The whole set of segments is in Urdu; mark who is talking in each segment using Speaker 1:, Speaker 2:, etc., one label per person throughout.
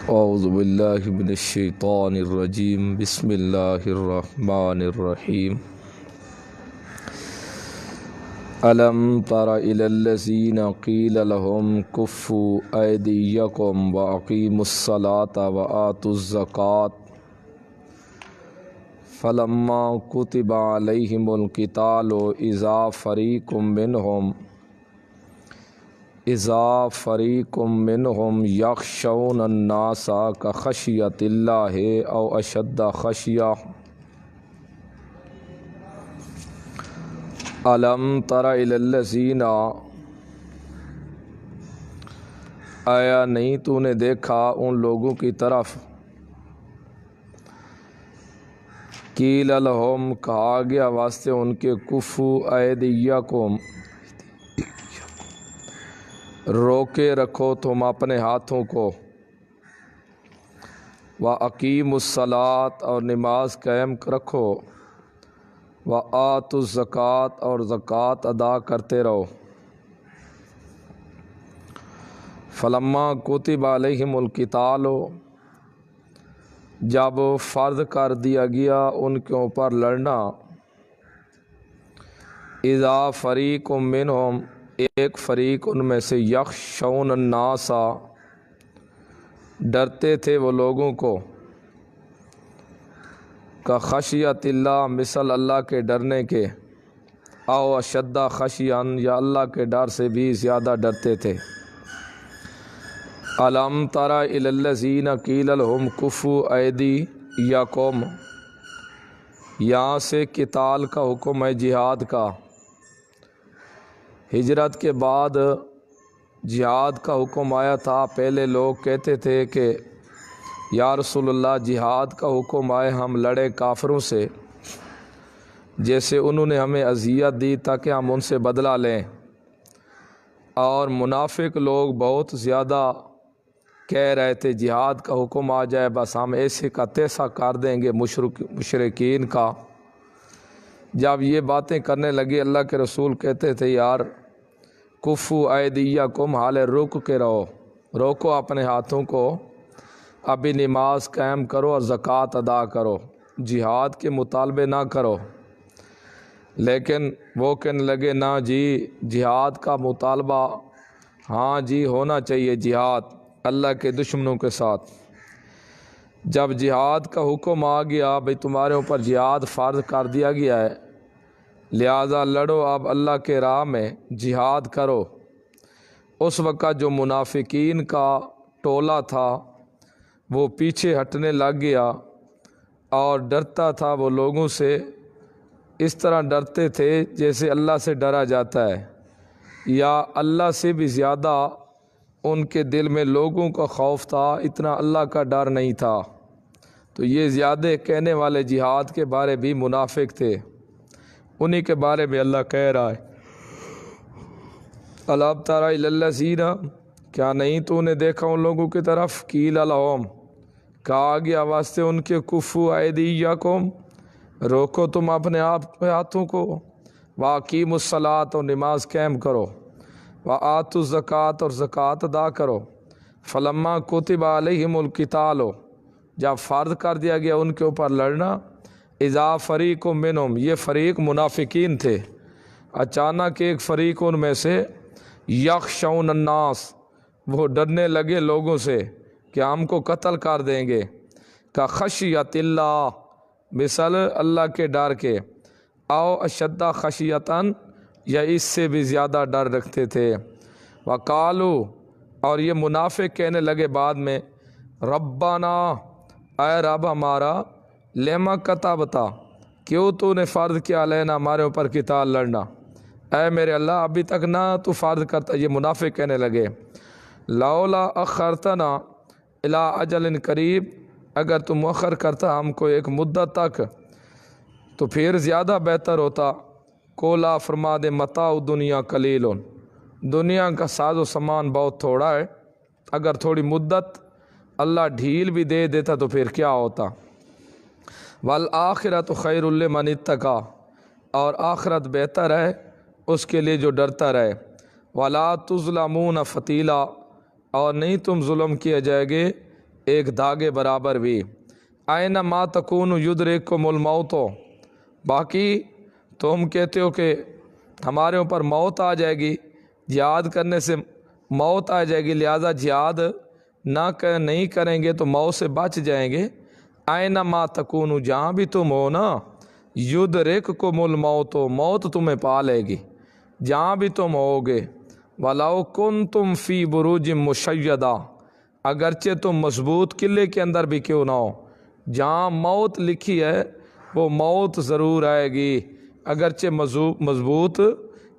Speaker 1: اعوذ باللہ من الشیطان الرجیم بسم اللہ الرحمن الرحیم الم تر الی الذین قیل لهم کفوا ایدیکم واقیموا الصلاة وآتوا الزکاة فلما کتب علیہم القتال اذا فریق منہم یخشون الناس کخشیۃ اللہ او اشد خشیہ الم تر الی الذین آیا نہیں تو نے دیکھا ان لوگوں کی طرف قیل لہم کہا گیا واسطے ان کے کفوا ایدیکم روکے رکھو تم اپنے ہاتھوں کو وَأَقِیمُوا الصَّلَاةَ اور نماز قائم رکھو وَآتُوا الزَّکَاةَ اور زکوٰۃ ادا کرتے رہو فَلَمَّا كُتِبَ عَلَيْهِمُ الْقِتَالُ جب فرض کر دیا گیا ان کے اوپر لڑنا اذا فریق منہم ایک فریق ان میں سے یخشون الناس ڈرتے تھے وہ لوگوں کو کا خشیت اللہ مثل اللہ کے ڈرنے کے او اشد خشیان یا اللہ کے ڈر سے بھی زیادہ ڈرتے تھے الم تر الی الذین قیل لهم کفوا ایدیکم یہاں سے قتال کا حکم ہے جہاد کا ہجرت کے بعد جہاد کا حکم آیا تھا پہلے لوگ کہتے تھے کہ یا رسول اللہ جہاد کا حکم آئے ہم لڑے کافروں سے جیسے انہوں نے ہمیں اذیت دی تاکہ ہم ان سے بدلہ لیں اور منافق لوگ بہت زیادہ کہہ رہے تھے جہاد کا حکم آ جائے بس ہم ایسے کا تیسا کر دیں گے مشرکین کا جب یہ باتیں کرنے لگے اللہ کے رسول کہتے تھے یار کفوا ایدیکم حال رک کے رہو روکو اپنے ہاتھوں کو ابھی نماز قائم کرو اور زکوٰۃ ادا کرو جہاد کے مطالبے نہ کرو لیکن وہ کہنے لگے نہ جی جہاد کا مطالبہ ہاں جی ہونا چاہیے جہاد اللہ کے دشمنوں کے ساتھ جب جہاد کا حکم آ گیا بھئی تمہارے اوپر جہاد فرض کر دیا گیا ہے لہذا لڑو اب اللہ کے راہ میں جہاد کرو اس وقت جو منافقین کا ٹولہ تھا وہ پیچھے ہٹنے لگ گیا اور ڈرتا تھا وہ لوگوں سے اس طرح ڈرتے تھے جیسے اللہ سے ڈرا جاتا ہے یا اللہ سے بھی زیادہ ان کے دل میں لوگوں کا خوف تھا اتنا اللہ کا ڈر نہیں تھا تو یہ زیادہ کہنے والے جہاد کے بارے بھی منافق تھے انہی کے بارے میں اللہ کہہ رہا ہے الم تر الی الذین کیا نہیں تو نے دیکھا ان لوگوں کی طرف قیل لہم کہا گیا واسطے ان کے کفوا ایدیکم روکو تم اپنے آپ ہاتھوں کو واقیموا الصلاۃ اور نماز قائم کرو وآتوا الزکاۃ اور زکوٰۃ ادا کرو فلما کتب علیہم القتال جب فرض کر دیا گیا ان کے اوپر لڑنا اذا فریق منہم یہ فریق منافقین تھے اچانک ایک فریق ان میں سے یخشون الناس وہ ڈرنے لگے لوگوں سے کہ ہم کو قتل کر دیں گے کا خشیت اللہ مثل اللہ کے ڈر کے او اشد خشیتاً یا اس سے بھی زیادہ ڈر رکھتے تھے وقالو اور یہ منافق کہنے لگے بعد میں ربنا اے رب ہمارا لما کتبتا کیوں تو نے فرض کیا علینا ہمارے اوپر قتال لڑنا اے میرے اللہ ابھی تک نہ تو فرض کرتا یہ منافق کہنے لگے لولا اخرتنا الی اجل قریب اگر تو مؤخر کرتا ہم کو ایک مدت تک تو پھر زیادہ بہتر ہوتا کولا فرما دے متاع دنیا قلیل دنیا کا ساز و سامان بہت تھوڑا ہے اگر تھوڑی مدت اللہ ڈھیل بھی دے دیتا تو پھر کیا ہوتا والآخرۃ خیر لمن اتقی اور آخرت بہتر ہے اس کے لیے جو ڈرتا رہے ولا تظلمون فتیلا اور نہیں تم ظلم کیے جائے گے ایک دھاگے برابر بھی۔ آئین ما تکون یدرککم الموت، باقی تم کہتے ہو کہ ہمارے اوپر موت آ جائے گی، جہاد کرنے سے موت آ جائے گی، لہذا جہاد نہیں کریں گے تو موت سے بچ جائیں گے۔ آئین ما تکون، جہاں بھی تم ہو نا، یدرککم الموت، موت تمہیں پا لے گی جہاں بھی تم ہوگے۔ وَلَوْ كُنْتُمْ فِي بُرُوجٍ مُشَيَّدَةٍ، اگرچہ تم مضبوط قلعے کے اندر بھی کیوں نہ ہو، جہاں موت لکھی ہے وہ موت ضرور آئے گی۔ اگرچہ مضبوط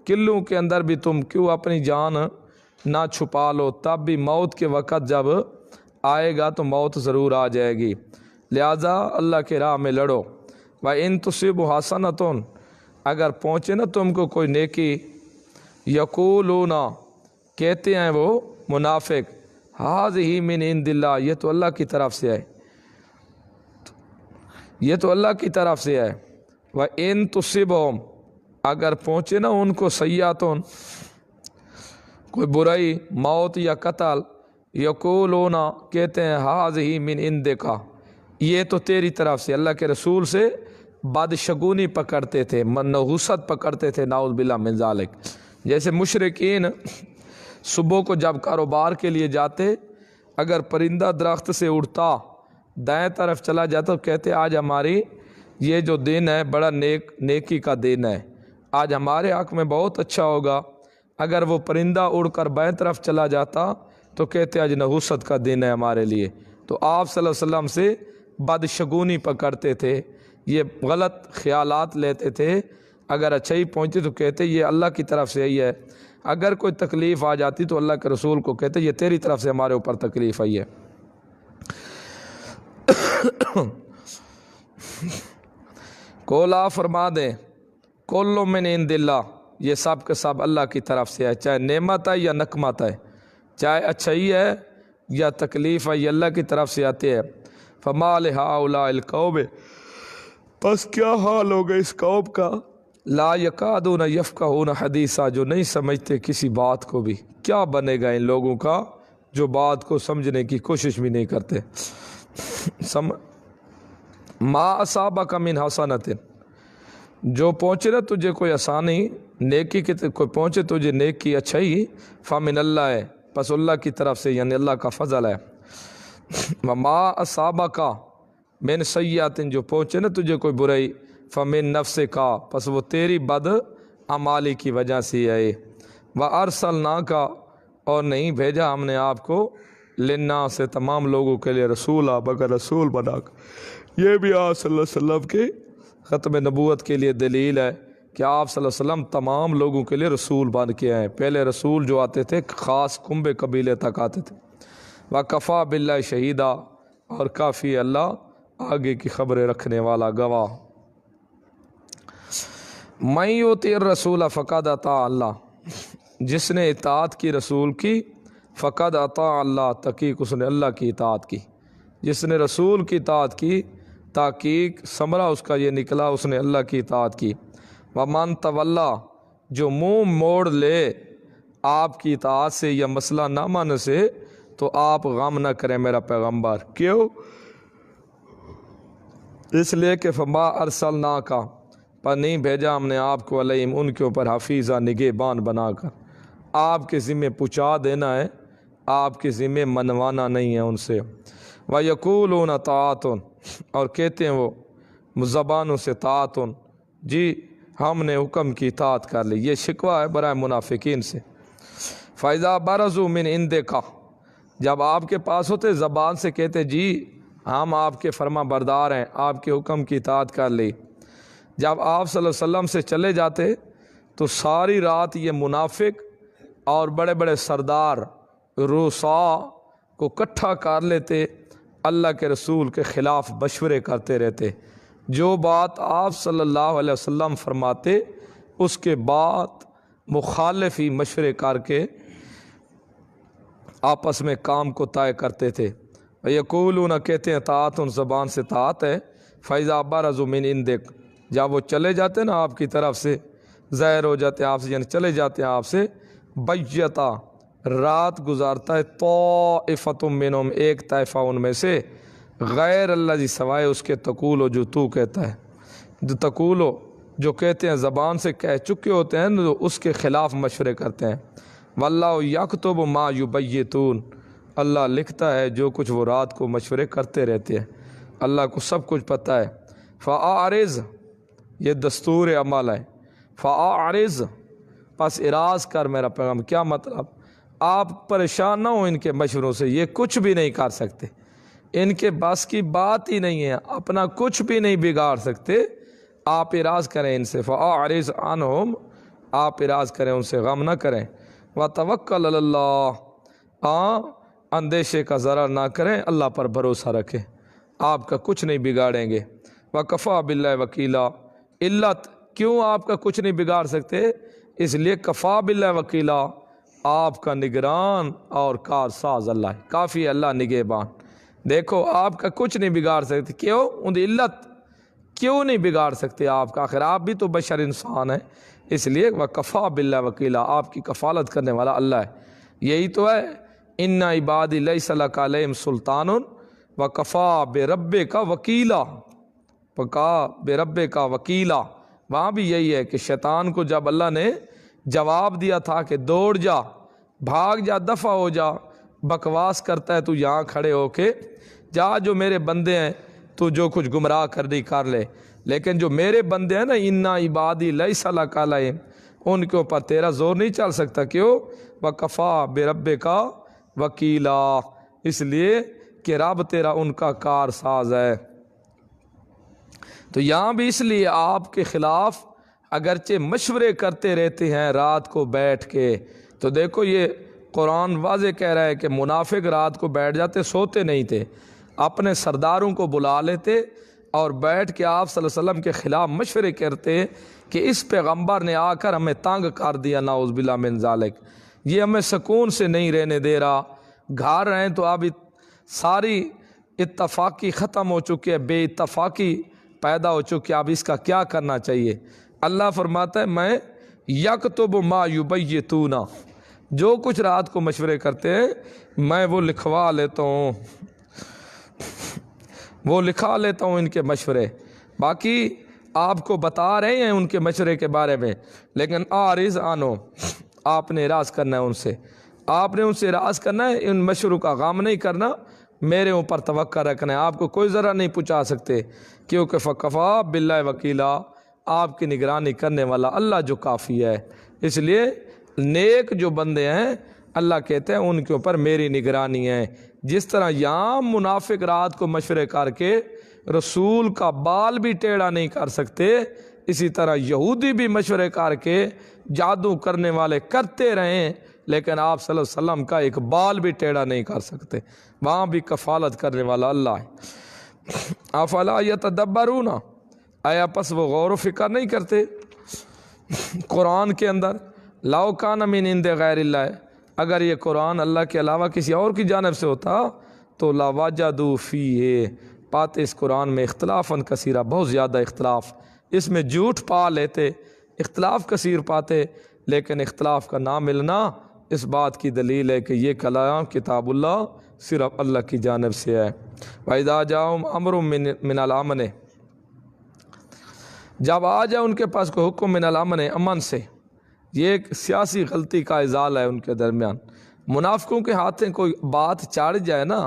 Speaker 1: قلعوں کے اندر بھی تم کیوں اپنی جان نہ چھپا لو، تب بھی موت کے وقت جب آئے گا تو موت ضرور آ جائے گی، لہذا اللہ کے راہ میں لڑو۔ وَإِن تُصِبْ حَسَنَةٌ، اگر پہنچے نا تم کو کوئی نیکی، یقولون، کہتے ہیں وہ منافق، ہذہ من عند اللہ، یہ تو اللہ کی طرف سے ہے، یہ تو اللہ کی طرف سے ہے۔ وَإِن تُصِبْهُمْ، اگر پہنچے نا ان کو سیئاتٌ، کوئی برائی، موت یا قتل، یقولون، کہتے ہیں ہذہ من عندک، یہ تو تیری طرف سے۔ اللہ کے رسول سے بدشگونی پکڑتے تھے، منحوست پکڑتے تھے، نعوذ باللہ من ذالک۔ جیسے مشرکین صبح کو جب کاروبار کے لیے جاتے، اگر پرندہ درخت سے اڑتا دائیں طرف چلا جاتا تو کہتے آج ہماری یہ جو دن ہے بڑا نیکی کا دن ہے، آج ہمارے حق میں بہت اچھا ہوگا۔ اگر وہ پرندہ اڑ کر بائیں طرف چلا جاتا تو کہتے آج نحوست کا دن ہے ہمارے لیے۔ تو آپ صلی اللہ علیہ وسلم سے بدشگونی پکڑتے تھے، یہ غلط خیالات لیتے تھے، اگر اچھائی پہنچتی تو کہتے یہ اللہ کی طرف سے ہی ہے، اگر کوئی تکلیف آ جاتی تو اللہ کے رسول کو کہتے یہ تیری طرف سے ہمارے اوپر تکلیف آئی ہے۔ کولا فرما دیں کل من عند اللہ، یہ سب کے سب اللہ کی طرف سے ہے، چاہے نعمت ہے یا نقمت ہے، چاہے اچھائی ہے یا تکلیف ہے، یہ اللہ کی طرف سے آتے ہیں۔ فما لہؤلاء القوم، پس کیا حال ہوگا اس قوم کا، لا یکادون یفقہون حدیثا، جو نہیں سمجھتے کسی بات کو بھی۔ کیا بنے گا ان لوگوں کا جو بات کو سمجھنے کی کوشش بھی نہیں کرتے۔ ما اصابک من حسنۃ، جو پہنچے نا تجھے کوئی آسانی، نیکی کی کوئی پہنچے تجھے نیکی اچھائی، فمن اللہ ہے، پس اللہ کی طرف سے، یعنی اللہ کا فضل ہے۔ وما اصابک من سیئۃ، جو پہنچے نا تجھے کوئی برائی، فمن نفسک، پس وہ تیری بد اعمالی کی وجہ سے آئے۔ وارسلناک، اور نہیں بھیجا ہم نے آپ کو، للناس، سے تمام لوگوں کے لیے، رسولا، مگر رسول بنا کر۔ یہ بھی آپ صلی اللہ علیہ وسلم کے ختم نبوت کے لیے دلیل ہے کہ آپ صلی اللہ علیہ وسلم تمام لوگوں کے لیے رسول بن کے آئے۔ پہلے رسول جو آتے تھے خاص کنبے قبیلے تک آتے تھے۔ وَكَفَى بِاللَّهِ شَهِيدًا، اور کافی اللہ آگے کی خبریں رکھنے والا گواہ۔ مَن یُطِعِ الرَّسُولَ فَقَدْ اطاع اللہ، جس نے اطاعت کی رسول کی، فقد اطاع اللہ، تحقیق اس نے اللہ کی اطاعت کی۔ جس نے رسول کی اطاعت کی، تحقیق ثمرہ اس کا یہ نکلا، اس نے اللہ کی اطاعت کی۔ وَمَن تَوَلَّا، جو منہ موڑ لے آپ کی اطاعت سے یا مسئلہ نہ ماننے سے، تو آپ غم نہ کریں میرا پیغمبر۔ کیوں؟ اس لیے کہ فما ارسلناک، پر نہیں بھیجا ہم نے آپ کو علیہم، ان کے اوپر حفیظہ، نگہبان بنا کر۔ آپ کے ذمہ پہنچا دینا ہے، آپ کے ذمہ منوانا نہیں ہے ان سے۔ وَيَقُولُونَ طَاعَةٌ، اور کہتے ہیں وہ زبانوں سے طاعتن، جی ہم نے حکم کی اطاعت کر لی۔ یہ شکوہ ہے برائے منافقین سے۔ فَإِذَا بَرَزُوا مِنْ عِنْدِكَ، جب آپ کے پاس ہوتے زبان سے کہتے جی ہم آپ کے فرما بردار ہیں، آپ کے حکم کی اطاعت کر لی، جب آپ صلی اللہ علیہ وسلم سے چلے جاتے تو ساری رات یہ منافق اور بڑے بڑے سردار رؤساء کو اکٹھا کر لیتے، اللہ کے رسول کے خلاف مشورے کرتے رہتے۔ جو بات آپ صلی اللہ علیہ وسلم فرماتے اس کے بعد مخالفی مشورے کر کے آپس میں کام کو طے کرتے تھے۔ یقولون، کہتے ہیں طاعت، زبان سے طاعت ہے۔ فَإِذَا بَرَزُوا مِنْ عِنْدِكَ، جب وہ چلے جاتے ہیں نا آپ کی طرف سے، ظاہر ہو جاتے ہیں آپ سے، یعنی چلے جاتے ہیں آپ سے، بَيَّتَ، رات گزارتا ہے طائفۃ منہم، ایک طائفہ ان میں سے، غیر اللہ جی سوائے اس کے تقولو جو تو کہتا ہے، جو تقولو جو کہتے ہیں زبان سے کہہ چکے ہوتے ہیں جو اس کے خلاف مشورے کرتے ہیں۔ واللہ یکتب ما یبیتون، اللہ لکھتا ہے جو کچھ وہ رات کو مشورے کرتے رہتے ہیں، اللہ کو سب کچھ پتہ ہے۔ فاعرض، یہ دستور عمل ہے، فاعرض پس اراض کر میرا پیغام، کیا مطلب؟ آپ پریشان نہ ہو ان کے مشوروں سے، یہ کچھ بھی نہیں کر سکتے، ان کے بس کی بات ہی نہیں ہے، اپنا کچھ بھی نہیں بگاڑ سکتے، آپ اراض کریں ان سے۔ فاعرض عنہم، آپ اراض کریں ان سے، غم نہ کریں۔ وتوکل علی اللہ، اندیشے کا ذرا نہ کریں، اللہ پر بھروسہ رکھیں، آپ کا کچھ نہیں بگاڑیں گے۔ وکفیٰ باللہ وکیلا، علت کیوں آپ کا کچھ نہیں بگاڑ سکتے؟ اس لیے کفیٰ باللہ وکیلا، آپ کا نگران اور کارساز اللہ ہے، کافی اللہ نگہبان۔ دیکھو آپ کا کچھ نہیں بگاڑ سکتے، کیوں؟ ان علت کیوں نہیں بگاڑ سکتے آپ کا؟ آخر آپ بھی تو بشر انسان ہیں، اس لیے وکفیٰ باللہ وکیلا، آپ کی کفالت کرنے والا اللہ ہے۔ یہی تو ہے، ان عبادی لیس لک علیہم سلطان وکفیٰ بربک وکیلا، وکفیٰ بربک وکیلا، وہاں بھی یہی ہے کہ شیطان کو جب اللہ نے جواب دیا تھا کہ دوڑ جا، بھاگ جا، دفع ہو جا، بکواس کرتا ہے تو یہاں کھڑے ہو کے جا، جو میرے بندے ہیں تو جو کچھ گمراہ کرنی کر لے، لیکن جو میرے بندے ہیں نا، انا عبادی لیس لک علیہم، ان کے اوپر تیرا زور نہیں چل سکتا۔ کیوں؟ وکفیٰ بربک وکیلا، اس لیے کہ رب تیرا ان کا کار ساز ہے۔ تو یہاں بھی اس لیے آپ کے خلاف اگرچہ مشورے کرتے رہتے ہیں رات کو بیٹھ کے، تو دیکھو یہ قرآن واضح کہہ رہا ہے کہ منافق رات کو بیٹھ جاتے، سوتے نہیں تھے، اپنے سرداروں کو بلا لیتے اور بیٹھ کے آپ صلی اللہ علیہ وسلم کے خلاف مشورے کرتے کہ اس پیغمبر نے آ کر ہمیں تنگ کر دیا، نعوذ باللہ من ذالک، یہ ہمیں سکون سے نہیں رہنے دے رہا، گھر رہیں تو اب ساری اتفاقی ختم ہو چکی ہے، بے اتفاقی پیدا ہو چکی ہے، اب اس کا کیا کرنا چاہیے؟ اللہ فرماتا ہے میں یکتب ما یبیتون، جو کچھ رات کو مشورے کرتے ہیں میں وہ لکھوا لیتا ہوں، وہ لکھا لیتا ہوں ان کے مشورے، باقی آپ کو بتا رہے ہیں ان کے مشورے کے بارے میں، لیکن آرز آنو، آپ نے اراض کرنا ہے ان سے، آپ نے ان سے اراض کرنا ہے، ان مشوروں کا غم نہیں کرنا، میرے اوپر توقع رکھنا ہے، آپ کو کوئی ذرا نہیں پہنچا سکتے، کیونکہ فکفیٰ باللہ وکیلا، آپ کی نگرانی کرنے والا اللہ جو کافی ہے۔ اس لیے نیک جو بندے ہیں اللہ کہتے ہیں ان کے اوپر میری نگرانی ہے۔ جس طرح یہاں منافق رات کو مشورے کر کے رسول کا بال بھی ٹیڑھا نہیں کر سکتے، اسی طرح یہودی بھی مشورے کر کے جادو کرنے والے کرتے رہیں، لیکن آپ صلی اللہ علیہ وسلم کا ایک بال بھی ٹیڑھا نہیں کر سکتے، وہاں بھی کفالت کرنے والا اللہ ہے۔ افلا یتدبرون، آیا پس وہ غور و فکر نہیں کرتے قرآن کے اندر؟ لو کان من عند غیر اللہ، اگر یہ قرآن اللہ کے علاوہ کسی اور کی جانب سے ہوتا تو لوجدوا فیہ، پاتے اس قرآن میں اختلافاً کثیرہ، بہت زیادہ اختلاف، اس میں جھوٹ پا لیتے، اختلاف کثیر پاتے، لیکن اختلاف کا نہ ملنا اس بات کی دلیل ہے کہ یہ کلام کتاب اللہ صرف اللہ کی جانب سے ہے۔ وَإِذَا جَاءَهُمْ أَمْرٌ مِّنَ الْأَمْنِ، جب آ جائے ان کے پاس کوئی حکم من الامن، امن سے، یہ ایک سیاسی غلطی کا ازالہ ہے ان کے درمیان، منافقوں کے ہاتھ میں کوئی بات چڑھ جائے نا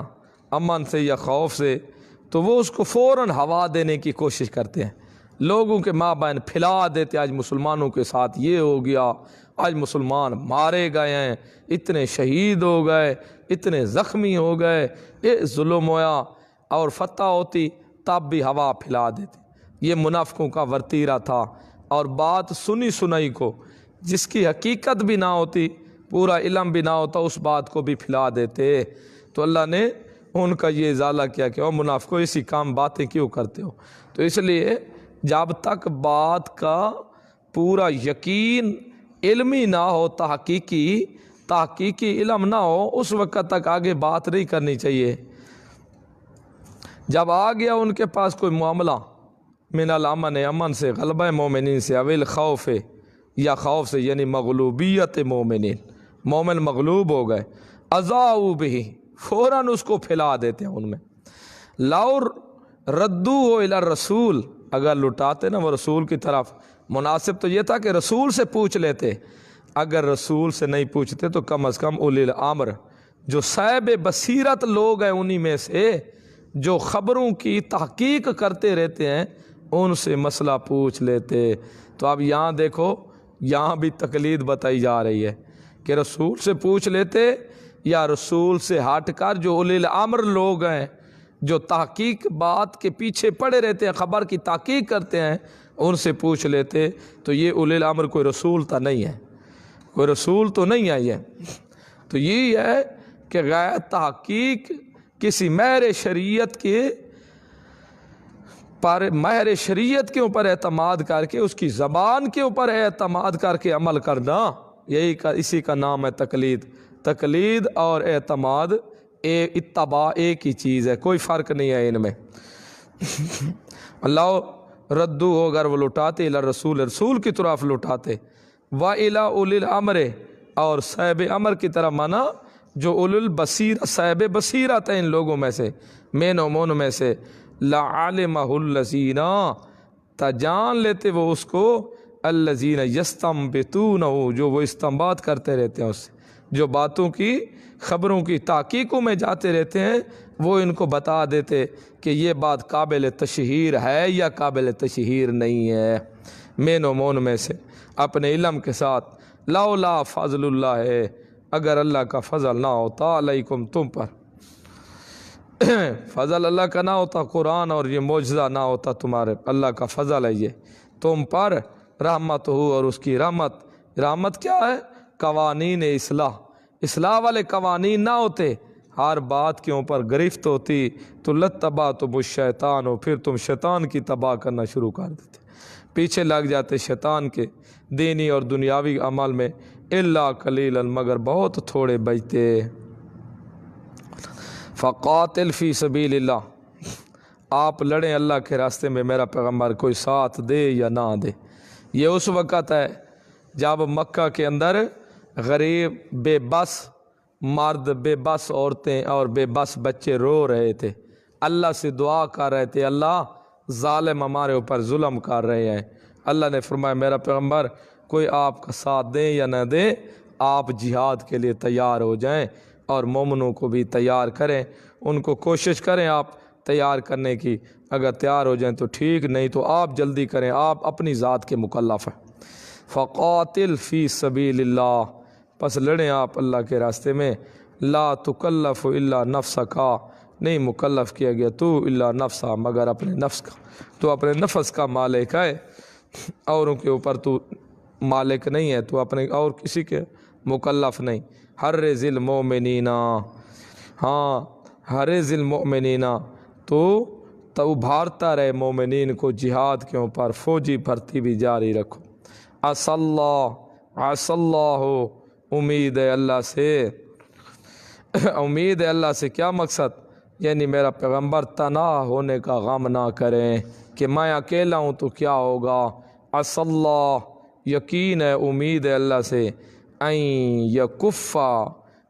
Speaker 1: امن سے یا خوف سے، تو وہ اس کو فوراً ہوا دینے کی کوشش کرتے ہیں، لوگوں کے مابین پھیلا دیتے، آج مسلمانوں کے ساتھ یہ ہو گیا، آج مسلمان مارے گئے ہیں، اتنے شہید ہو گئے، اتنے زخمی ہو گئے، یہ ظلم ہوا، اور فتح ہوتی تب بھی ہوا پھیلا دیتے۔ یہ منافقوں کا ورتیرہ تھا، اور بات سنی سنائی کو جس کی حقیقت بھی نہ ہوتی، پورا علم بھی نہ ہوتا، اس بات کو بھی پھیلا دیتے۔ تو اللہ نے ان کا یہ ازالہ کیا کہ وہ منافقوں اسی کام باتیں کیوں کرتے ہو؟ تو اس لیے جب تک بات کا پورا یقین علمی نہ ہو، تحقیقی علم نہ ہو، اس وقت تک آگے بات نہیں کرنی چاہیے۔ جب آ گیا ان کے پاس کوئی معاملہ من الامن، امن سے، غلبہ مومنین سے، اویل خوف، یا خوف سے یعنی مغلوبیت مومنین، مومن مغلوب ہو گئے، اذاؤ بہ، فوراً اس کو پھیلا دیتے ہیں ان میں۔ لو ردو الی الرسول، اگر لٹاتے نا وہ رسول کی طرف، مناسب تو یہ تھا کہ رسول سے پوچھ لیتے، اگر رسول سے نہیں پوچھتے تو کم از کم اولی الامر جو صاحب بصیرت لوگ ہیں انہی میں سے جو خبروں کی تحقیق کرتے رہتے ہیں ان سے مسئلہ پوچھ لیتے۔ تو اب یہاں دیکھو، یہاں بھی تقلید بتائی جا رہی ہے کہ رسول سے پوچھ لیتے یا رسول سے ہٹ کر جو اولی الامر لوگ ہیں جو تحقیق بات کے پیچھے پڑے رہتے ہیں، خبر کی تحقیق کرتے ہیں، ان سے پوچھ لیتے۔ تو یہ اولی الامر کوئی رسول تو نہیں ہے، کوئی رسول تو نہیں ہے یہ۔ تو یہ ہے کہ غیر تحقیق کسی مہر شریعت کے پر، مہر شریعت کے اوپر اعتماد کر کے، اس کی زبان کے اوپر اعتماد کر کے عمل کرنا، اسی کا نام ہے تقلید۔ تقلید اور اعتماد اتباع ایک ہی چیز ہے، کوئی فرق نہیں ہے ان میں۔ اللہ ردو ہو اگر وہ لٹاتے الی الرسول، رسول کی طرف لٹاتے، وَإِلَىٰ أُولِي الْأَمْرِ، اور صاحب امر کی طرف، مانا جو اولو البصیر، صاحب بصیرت ہیں ان لوگوں میں سے، مین و مون میں سے، لَعَلِمَهُ الَّذِينَ، تا جان لیتے وہ اس کو، الَّذِينَ يَسْتَنبِطُونَهُ، جو وہ استنباط کرتے رہتے ہیں اس سے، جو باتوں کی خبروں کی تحقیقوں میں جاتے رہتے ہیں، وہ ان کو بتا دیتے کہ یہ بات قابل تشہیر ہے یا قابل تشہیر نہیں ہے، مین و مون میں سے اپنے علم کے ساتھ۔ لولا فضل اللہ ہے، اگر اللہ کا فضل نہ ہوتا علیکم تم پر، فضل اللہ کا نہ ہوتا، قرآن اور یہ معجزہ نہ ہوتا تمہارے، اللہ کا فضل ہے یہ تم پر، رحمت ہو، اور اس کی رحمت۔ رحمت کیا ہے؟ قوانین اصلاح والے قوانین نہ ہوتے، ہر بات کے اوپر گرفت ہوتی تو لتبعتم الشیطان، ہو پھر تم شیطان کی تباہ کرنا شروع کر دیتے، پیچھے لگ جاتے شیطان کے دینی اور دنیاوی عمل میں، الا قلیلا، مگر بہت تھوڑے بچتے۔ فقاتل فی سبیل اللہ، آپ لڑیں اللہ کے راستے میں، میرا پیغمبر کوئی ساتھ دے یا نہ دے۔ یہ اس وقت ہے جب مکہ کے اندر غریب، بے بس مرد، بے بس عورتیں اور بے بس بچے رو رہے تھے، اللہ سے دعا کر رہے تھے، اللہ ظالم ہمارے اوپر ظلم کر رہے ہیں۔ اللہ نے فرمایا میرا پیغمبر کوئی آپ کا ساتھ دیں یا نہ دیں، آپ جہاد کے لیے تیار ہو جائیں اور مومنوں کو بھی تیار کریں، ان کو کوشش کریں آپ تیار کرنے کی، اگر تیار ہو جائیں تو ٹھیک، نہیں تو آپ جلدی کریں، آپ اپنی ذات کے مکلف ہیں۔ فقاتل فی سبیل اللہ، پس لڑیں آپ اللہ کے راستے میں، لا تکلف الا نفسک، نہیں مکلف کیا گیا تو الا نفسا، مگر اپنے نفس کا، تو اپنے نفس کا مالک ہے، اوروں کے اوپر تو مالک نہیں ہے، تو اپنے اور کسی کے مکلف نہیں۔ حرض المؤمنین، ہاں حرض المؤمنین، تو ابھارتا رہے مومنین کو جہاد کے اوپر، فوجی بھرتی بھی جاری رکھو۔ عسى اللہ، امید ہے اللہ سے، امید ہے اللہ سے، کیا مقصد؟ یعنی میرا پیغمبر تنہا ہونے کا غم نہ کریں کہ میں اکیلا ہوں تو کیا ہوگا۔ عسى اللہ، یقین ہے، امید ہے اللہ سے، این یکفا،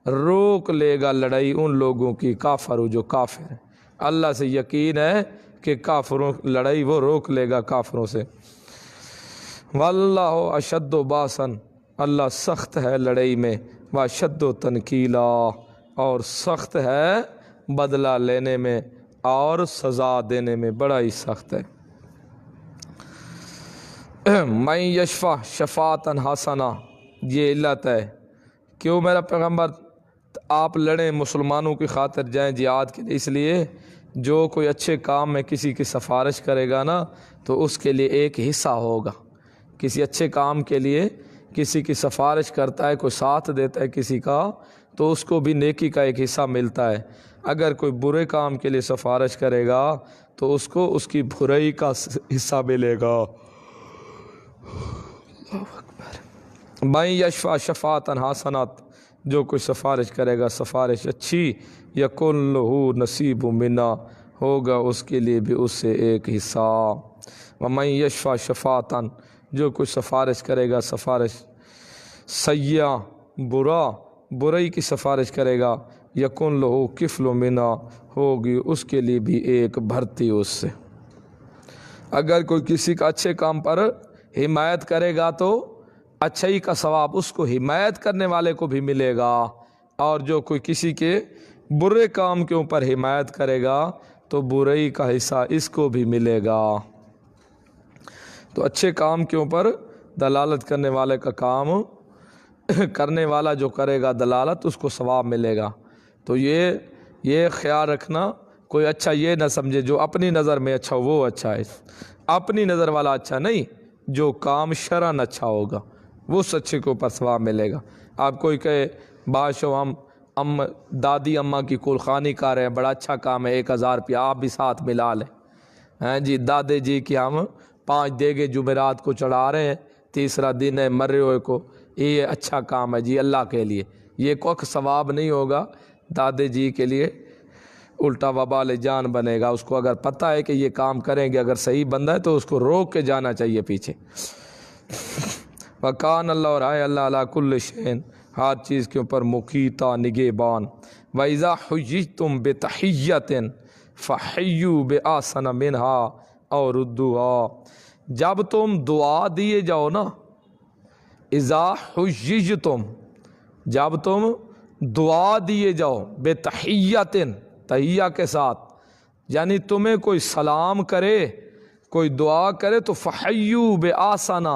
Speaker 1: روک لے گا لڑائی ان لوگوں کی، کافر جو کافر ہیں، اللہ سے یقین ہے کہ کافروں لڑائی وہ روک لے گا کافروں سے۔ واللہ اشد باسن، اللہ سخت ہے لڑائی میں، واشد تنکیلا، اور سخت ہے بدلہ لینے میں اور سزا دینے میں، بڑا ہی سخت ہے۔ من یشفع شفاعتا حسنہ، یہ علت ہے کیوں میرا پیغمبر آپ لڑیں، مسلمانوں کی خاطر جائیں جہاد کے لیے، اس لیے جو کوئی اچھے کام میں کسی کی سفارش کرے گا نا تو اس کے لیے ایک حصہ ہوگا، کسی اچھے کام کے لیے کسی کی سفارش کرتا ہے، کوئی ساتھ دیتا ہے کسی کا، تو اس کو بھی نیکی کا ایک حصہ ملتا ہے۔ اگر کوئی برے کام کے لیے سفارش کرے گا تو اس کو اس کی برائی کا حصہ ملے گا۔ من یشفع شفاعتا حسنۃ، جو کوئی سفارش کرے گا سفارش اچھی، یکن لہ نصیب منہا، ہوگا اس کے لیے بھی اس سے ایک حصہ۔ ومن یشفع شفاعتا، جو کوئی سفارش کرے گا سفارش سیئہ، برا، برائی کی سفارش کرے گا یکن لہو کفل منا، ہوگی اس کے لیے بھی ایک بھرتی اس سے۔ اگر کوئی کسی کا اچھے کام پر حمایت کرے گا تو اچھائی کا ثواب اس کو حمایت کرنے والے کو بھی ملے گا، اور جو کوئی کسی کے برے کام کے اوپر حمایت کرے گا تو برائی کا حصہ اس کو بھی ملے گا۔ تو اچھے کام کے اوپر دلالت کرنے والے کا کام کرنے والا جو کرے گا دلالت، اس کو ثواب ملے گا۔ تو یہ خیال رکھنا، کوئی اچھا یہ نہ سمجھے جو اپنی نظر میں اچھا وہ اچھا ہے، اپنی نظر والا اچھا نہیں، جو کام شرعاً اچھا ہوگا وہ اس اچھے کے اوپر ثواب ملے گا۔ آپ کوئی کہے باشو ہم دادی اماں کی کلخانی کر رہے ہیں، بڑا اچھا کام ہے، 1000 روپیہ آپ بھی ساتھ ملا لیں۔ ہیں جی دادے جی کہ ہم 5 دیگے جمعرات کو چڑھا رہے ہیں، تیسرا دن ہے مرے ہوئے کو، یہ اچھا کام ہے جی اللہ کے لیے، یہ کوئی ثواب نہیں ہوگا دادے جی کے لیے، الٹا وبال جان بنے گا۔ اس کو اگر پتہ ہے کہ یہ کام کریں گے، اگر صحیح بندہ ہے تو اس کو روک کے جانا چاہیے پیچھے۔ وَقَانَ اللہ، اور آئے اللہ عَلَىٰ كُلِّ شَيْءٍ، ہر چیز کے اوپر مقیتا نگہبان۔ وَإِذَا حُيِّيتُم بِتَحِيَّةٍ فَحَيُّوا بِأَحْسَنَ مِنْهَا أَوْ رُدُّوهَا، جب تم دعا دیے جاؤ نا، اذا حُيِّيتُم، جب تم دعا دیے جاؤ، بِتَحِيَّةٍ، تحیہ کے ساتھ، یعنی تمہیں کوئی سلام کرے، کوئی دعا کرے تو فَحَيُّوا بِأَحْسَنَ،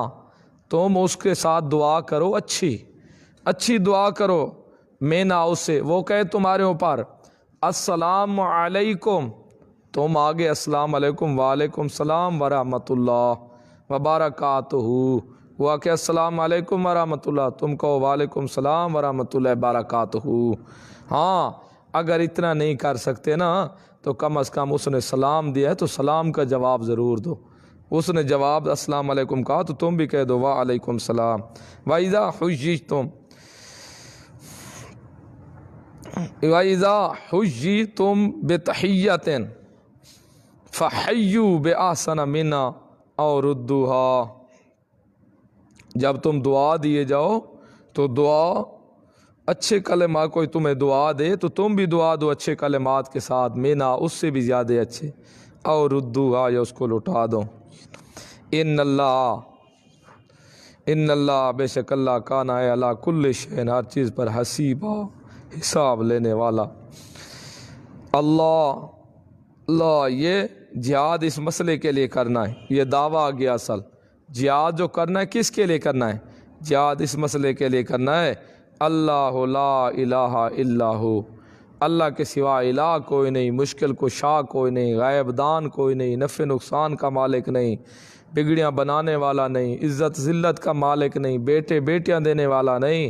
Speaker 1: تم اس کے ساتھ دعا کرو، اچھی دعا کرو، مینا اس سے، وہ کہے تمہارے اوپر السلام علیکم، تم آگے السلام علیکم وعلیکم السلام ورحمۃ اللہ وبرکاتہ، وہ کہ السلام علیکم ورحمۃ اللہ، تم کہو وعلیکم السلام ورحمۃ اللہ وبرکاتہ۔ ہاں اگر اتنا نہیں کر سکتے نا تو کم از کم اس نے سلام دیا ہے تو سلام کا جواب ضرور دو، اس نے جواب السلام علیکم کہا تو تم بھی کہہ دو وعلیکم السلام۔ وَإِذَا حُيِّيتُم، وَإِذَا حُيِّيتُم بِتَحِيَّةٍ فَحَيُّوا بِأَحْسَنَ مِنْهَا أَوْ رُدُّوهَا، جب تم دعا دیے جاؤ تو دعا اچھے کلمات، کوئی تمہیں دعا دے تو تم بھی دعا دو اچھے کلمات کے ساتھ، مینا اس سے بھی زیادہ اچھے، اور ردوها، یا اس کو لوٹا دو۔ ان اللہ، بے شک اللہ، کان ہے علی کل شیء، ہر چیز پر حسیبا، حساب لینے والا۔ اللہ یہ جہاد اس مسئلے کے لیے کرنا ہے، یہ دعویٰ آ گیا۔ اصل جہاد جو کرنا ہے کس کے لیے کرنا ہے؟ جہاد اس مسئلے کے لیے کرنا ہے، اللہ لا الہ الا ہو، اللہ کے سوا الہ کوئی نہیں، مشکل کشا کوئی نہیں، غائب دان کوئی نہیں، نفع نقصان کا مالک نہیں، بگڑیاں بنانے والا نہیں، عزت ذلت کا مالک نہیں، بیٹے بیٹیاں دینے والا نہیں۔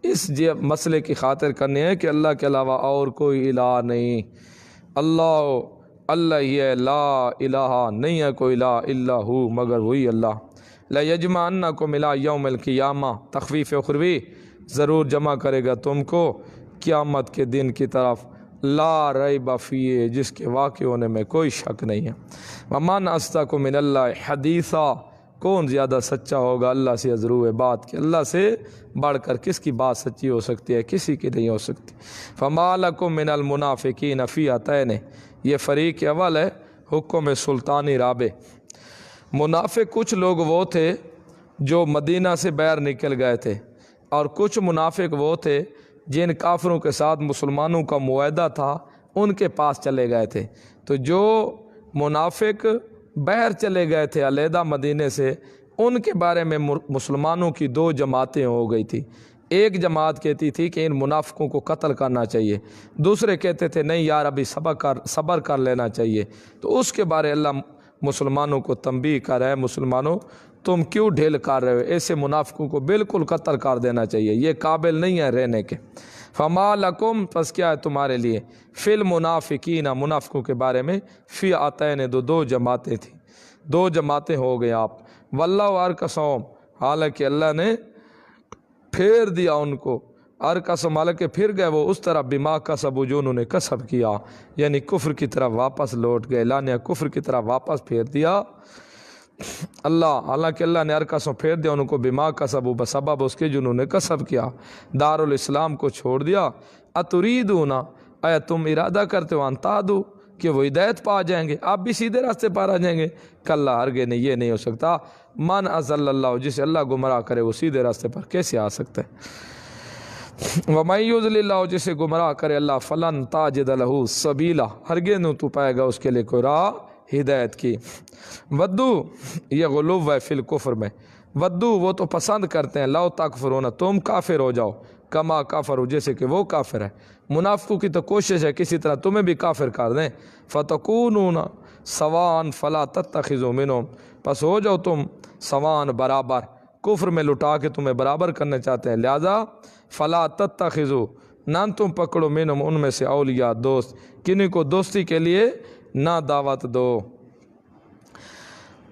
Speaker 1: اس مسئلے کی خاطر کرنی ہے کہ اللہ کے علاوہ اور کوئی الہ نہیں، اللہ ہی ہے، لا الہ، نہیں ہے کوئی الہ الا ہو مگر وہی اللہ۔ لَيَجْمَعَنَّكُمْ إِلَىٰ يَوْمِ الْقِيَامَةِ، تخفیف اخروی، ضرور جمع کرے گا تم کو قیامت کے دن کی طرف، لا ریب فیہ، جس کے واقع ہونے میں کوئی شک نہیں ہے۔ وَمَنْ أَصْدَقُ مِنَ اللَّهِ حَدِيثًا، کون زیادہ سچا ہوگا اللہ سے عذرو بات کہ اللہ سے بڑھ کر کس کی بات سچی ہو سکتی ہے؟ کسی کی نہیں ہو سکتی۔ فَمَا لَكُم مِّنَ الْمُنَافِقِينَ فِئَتَيْنِ، یہ فریق اول ہے حکم سلطانی رابع۔ منافق کچھ لوگ وہ تھے جو مدینہ سے باہر نکل گئے تھے، اور کچھ منافق وہ تھے جن کافروں کے ساتھ مسلمانوں کا معاہدہ تھا ان کے پاس چلے گئے تھے۔ تو جو منافق باہر چلے گئے تھے علیحدہ مدینے سے، ان کے بارے میں مسلمانوں کی 2 جماعتیں ہو گئی تھی۔ ایک جماعت کہتی تھی کہ ان منافقوں کو قتل کرنا چاہیے، دوسرے کہتے تھے نہیں یار ابھی صبر کر لینا چاہیے۔ تو اس کے بارے اللہ مسلمانوں کو تنبیہ کر رہا ہے، مسلمانوں تم کیوں ڈھیل کر رہے ہو؟ ایسے منافقوں کو بالکل قتل کر دینا چاہیے، یہ قابل نہیں ہے رہنے کے۔ فما لکم، پس کیا ہے تمہارے لیے، فی المنافقین، منافقوں کے بارے میں، فئتین، 2 جماعتیں تھیں، 2 جماعتیں ہو گئے آپ۔ واللہ ارکسہم، حالانکہ اللہ نے پھیر دیا ان کو، ارکسہم، حالانکہ پھر گئے وہ اس طرح، بما کسبوا، جو انہوں نے کسب کیا، یعنی کفر کی طرف واپس لوٹ گئے، اللہ نے کفر کی طرف واپس پھیر دیا۔ اللہ حالانکہ اللہ نے ارکسوں پھیر دیا ان کو بما کسبوا بسبب اس کے جنہوں نے کسب کیا، دارالاسلام کو چھوڑ دیا۔ اتریدون اے تم ارادہ کرتے ہو ان تہدوا کہ وہ ہدایت پا جائیں گے، آپ بھی سیدھے راستے پر آ جائیں گے؟ کلا ہرگز نہیں، یہ نہیں ہو سکتا۔ من اضل اللہ، جسے اللہ گمراہ کرے وہ سیدھے راستے پر کیسے آ سکتا ہے؟ وَمَن يُضْلِلِ اللَّهُ، جسے گمراہ کرے اللہ، فَلَن تَجِدَ لَهُ سَبِيلًا، ہرگز نہ تو پائے گا اس کے لیے کوئی راہ ہدایت کی۔ ودو، یہ غلو ہے فی الکفر میں، ودو وہ تو پسند کرتے ہیں، لو تکفرون تم کافر ہو جاؤ، کما کافر ہو جیسے کہ وہ کافر ہے۔ منافقوں کی تو کوشش ہے کسی طرح تمہیں بھی کافر کر دیں۔ فتکونون سواء فلا تتخذوا منهم، پس ہو جاؤ تم سواء برابر، کفر میں لٹا کے تمہیں برابر کرنا چاہتے ہیں، لہذا فلا تتخذوا نہ تم پکڑو منهم ان میں سے اولیاء دوست، کنہیں کو دوستی کے لیے نہ دعوت دو۔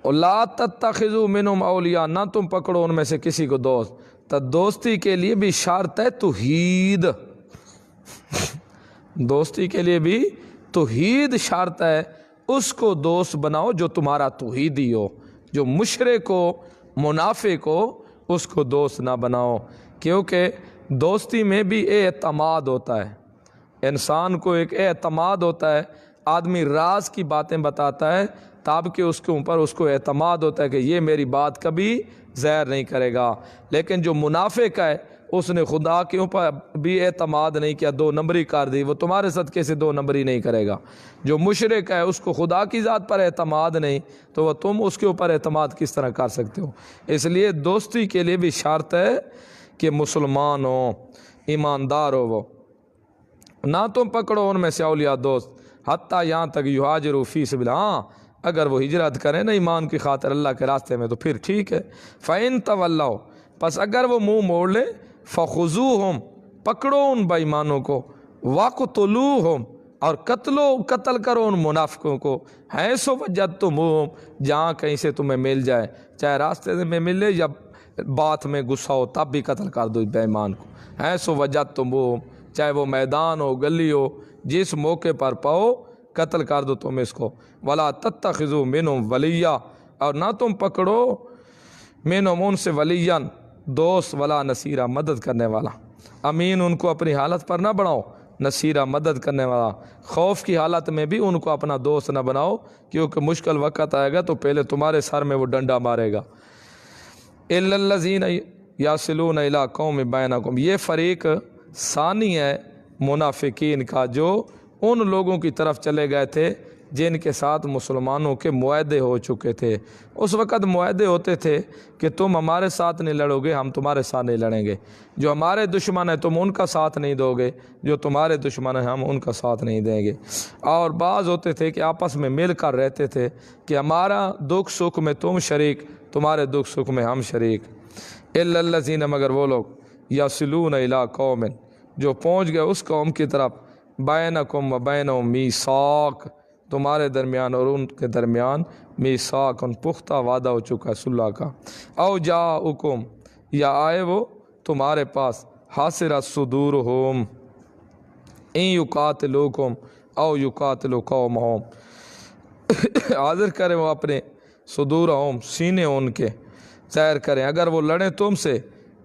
Speaker 1: لا تتخذوا منهم اولیاء، نہ تم پکڑو ان میں سے کسی کو دوست، تو دوستی کے لیے بھی شرط ہے توحید، دوستی کے لیے بھی توحید شرط ہے، اس کو دوست بناؤ جو تمہارا توحیدی ہو، جو مشرک ہو منافق ہو اس کو دوست نہ بناؤ، کیونکہ دوستی میں بھی اعتماد ہوتا ہے، انسان کو ایک اعتماد ہوتا ہے، آدمی راز کی باتیں بتاتا ہے تب کہ اس کے اوپر اس کو اعتماد ہوتا ہے کہ یہ میری بات کبھی ظاہر نہیں کرے گا، لیکن جو منافق ہے اس نے خدا کے اوپر بھی اعتماد نہیں کیا، دو نمبری کر دی، وہ تمہارے صدقے سے دو نمبری نہیں کرے گا۔ جو مشرک ہے اس کو خدا کی ذات پر اعتماد نہیں، تو وہ تم اس کے اوپر اعتماد کس طرح کر سکتے ہو؟ اس لیے دوستی کے لیے بھی شرط ہے کہ مسلمان ہو، ایماندار ہو، وہ نہ تم پکڑو ان میں سے اولیاء دوست، حتیٰ یہاں تک یہاجروا فی سبیل، ہاں اگر وہ ہجرت کریں نا ایمان کی خاطر اللہ کے راستے میں تو پھر ٹھیک ہے۔ فَإِن تَوَلَّوْا، پس اگر وہ منہ موڑ لیں، فَخُذُوهُمْ، پکڑو ان بے ایمانوں کو، وَاقْتُلُوهُمْ، اور قتل کرو ان منافقوں کو، حیث وجدتموہم، جہاں کہیں سے تمہیں مل جائے، چاہے راستے میں ملے یا بات میں غصہ ہو تب بھی قتل کر دو بے ایمان کو، حیث وجدتموہم، چاہے وہ میدان ہو گلی ہو، جس موقع پر پاؤ قتل کر دو تم اس کو۔ ولا تتخذوا منہم ولیا، اور نہ تم پکڑو منہم ان سے ولیاً دوست، ولا نصیرہ مدد کرنے والا، امین ان کو اپنی حالت پر نہ بناؤ، نصیرہ مدد کرنے والا، خوف کی حالت میں بھی ان کو اپنا دوست نہ بناؤ، کیونکہ مشکل وقت آئے گا تو پہلے تمہارے سر میں وہ ڈنڈا مارے گا۔ الا الذین یصلون الی قوم بینکم، یہ فریق ثانی ہے منافقین کا جو ان لوگوں کی طرف چلے گئے تھے جن کے ساتھ مسلمانوں کے معاہدے ہو چکے تھے۔ اس وقت معاہدے ہوتے تھے کہ تم ہمارے ساتھ نہیں لڑو گے، ہم تمہارے ساتھ نہیں لڑیں گے، جو ہمارے دشمن ہیں تم ان کا ساتھ نہیں دو گے، جو تمہارے دشمن ہیں ہم ان کا ساتھ نہیں دیں گے۔ اور بعض ہوتے تھے کہ آپس میں مل کر رہتے تھے کہ ہمارا دکھ سکھ میں تم شریک، تمہارے دکھ سکھ میں ہم شریک۔ الا الذین، مگر وہ لوگ، یصلون الی قوم، جو پہنچ گئے اس قوم کی طرف، بینکم و بینہم میثاق، تمہارے درمیان اور ان کے درمیان میثاق، پختہ وعدہ ہو چکا ہے صلح کا۔ او جاؤکم، یا آئے وہ تمہارے پاس، حاصرت صدورہم ان یقاتلوکم او یقاتلوا قومہم، حاضر کریں وہ اپنے صدورہم سینے ان کے، ظاہر کریں اگر وہ لڑیں تم سے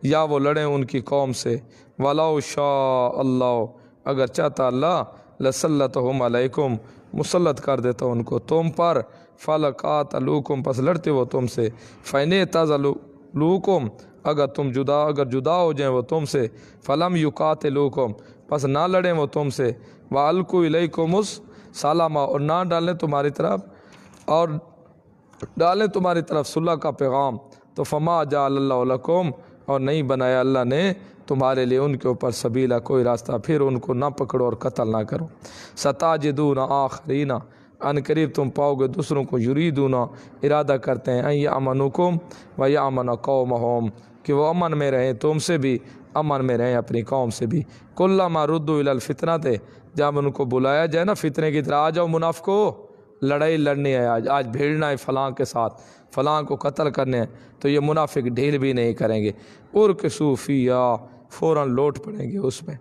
Speaker 1: یا وہ لڑیں ان کی قوم سے۔ ولو شاء اللہ، اگر چاہتا اللہ، لسلطہم علیکم، مسلط کر دیتا ان کو تم پر، فلقاتلوکم، پس لڑتے وہ تم سے، فإن اعتزلوکم، اگر جدا ہو جائیں وہ تم سے، فلم یقاتلوکم، پس نہ لڑیں وہ تم سے، وَأَلْقُوا إِلَيْكُمُ السَّلَامَ، اور نہ ڈالیں تمہاری طرف صلح کا پیغام، تو فما جعل اللہ لکم، اور نہیں بنایا اللہ نے تمہارے لیے ان کے اوپر سبیلا، کوئی راستہ، پھر ان کو نہ پکڑو اور قتل نہ کرو۔ ستاجدون آخرین، ان قریب تم پاؤ گے دوسروں کو، یریدون، ارادہ کرتے ہیں، ان یامنکم و یامن قومہم، کہ وہ امن میں رہیں تم سے بھی، امن میں رہیں اپنی قوم سے بھی۔ کلما ردوا الی الفتنۃ، جب ان کو بلایا جائے نا فتنے کی طرح، آ جاؤ منافقو، لڑائی لڑنی ہے، آج بھیڑنا ہے فلاں کے ساتھ، فلاں کو قتل کرنے ہیں، تو یہ منافق ڈھیل بھی نہیں کریں گے، ارکسوا فیہا، فوراً لوٹ پڑیں گے اس میں۔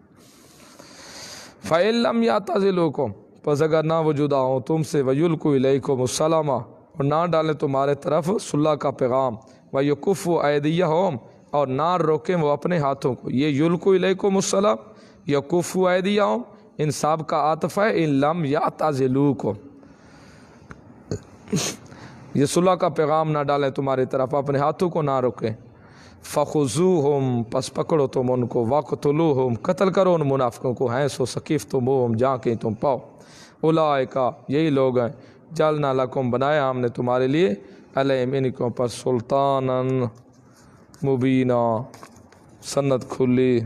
Speaker 1: فَإِن لَّمْ يَعْتَزِلُوكُمْ، پس اگر نہ وہ جدا ہوں تم سے، وَيُلْقُوا إِلَيْكُمُ السَّلَامَ، اور نہ ڈالیں تمہارے طرف صلح کا پیغام، وَيَكُفُّ أَيْدِيَهُمْ اور نہ روکیں وہ اپنے ہاتھوں کو۔ یہ یلقوا الیکم السلام، یکفوا ایدیہم، ان سب کا عطف ہے ان لم یعتزلوکم، یہ صلح کا پیغام نہ ڈالیں تمہاری طرف، اپنے ہاتھوں کو نہ روکیں۔ فخذوہم پس پکڑو تم ان کو، وقتلوہم قتل کرو ان منافقوں کو، حیث ثقفتموہم جہاں کہیں تم پاؤ، اولئک یہی لوگ ہیں جعلنا لکم بنایا ہم نے تمہارے لیے، علیہم ان کو پر سلطانا مبینہ سند کھلی۔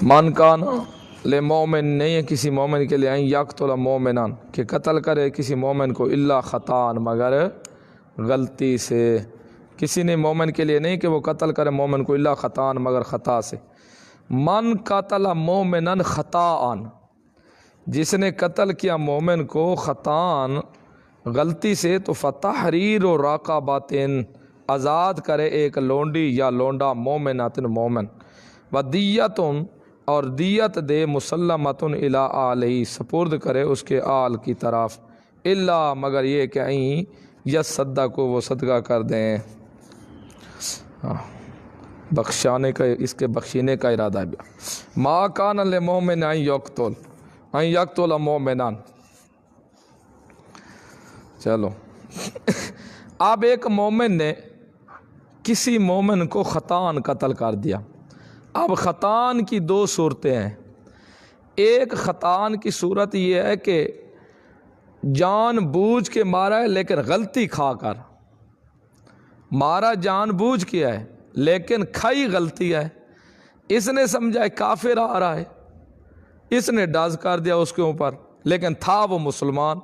Speaker 1: من کانا لے مومن نہیں ہے کسی مومن کے لیے، این یقتل مومنان کہ قتل کرے کسی مومن کو، الا خطان مگر غلطی سے، کسی نے مومن کے لیے نہیں کہ وہ قتل کرے مومن کو الا خطان مگر خطا سے۔ من قتل مومنان خطاان، جس نے قتل کیا مومن کو خطان غلطی سے، تو فتحریر و رقبۃ آزاد کرے ایک لونڈی یا لونڈا، مومنات مومن، ودیت اور دیت دے، مسلمۃ الی آلہ سپرد کرے اس کے آل کی طرف، الا مگر یہ کہ یصدق کو وہ صدقہ کر دیں، بخشانے کا، اس کے بخشینے کا ارادہ ہے۔ ما کان للمؤمن ان یقتل مومنان، چلو اب ایک مومن نے کسی مومن کو خطان قتل کر دیا۔ اب خطان کی دو صورتیں ہیں، ایک خطان کی صورت یہ ہے کہ جان بوجھ کے مارا ہے لیکن غلطی کھا کر مارا، جان بوجھ کیا ہے لیکن کھائی غلطی ہے، اس نے سمجھا ہے کافر آ رہا ہے، اس نے ڈز کر دیا اس کے اوپر، لیکن تھا وہ مسلمان،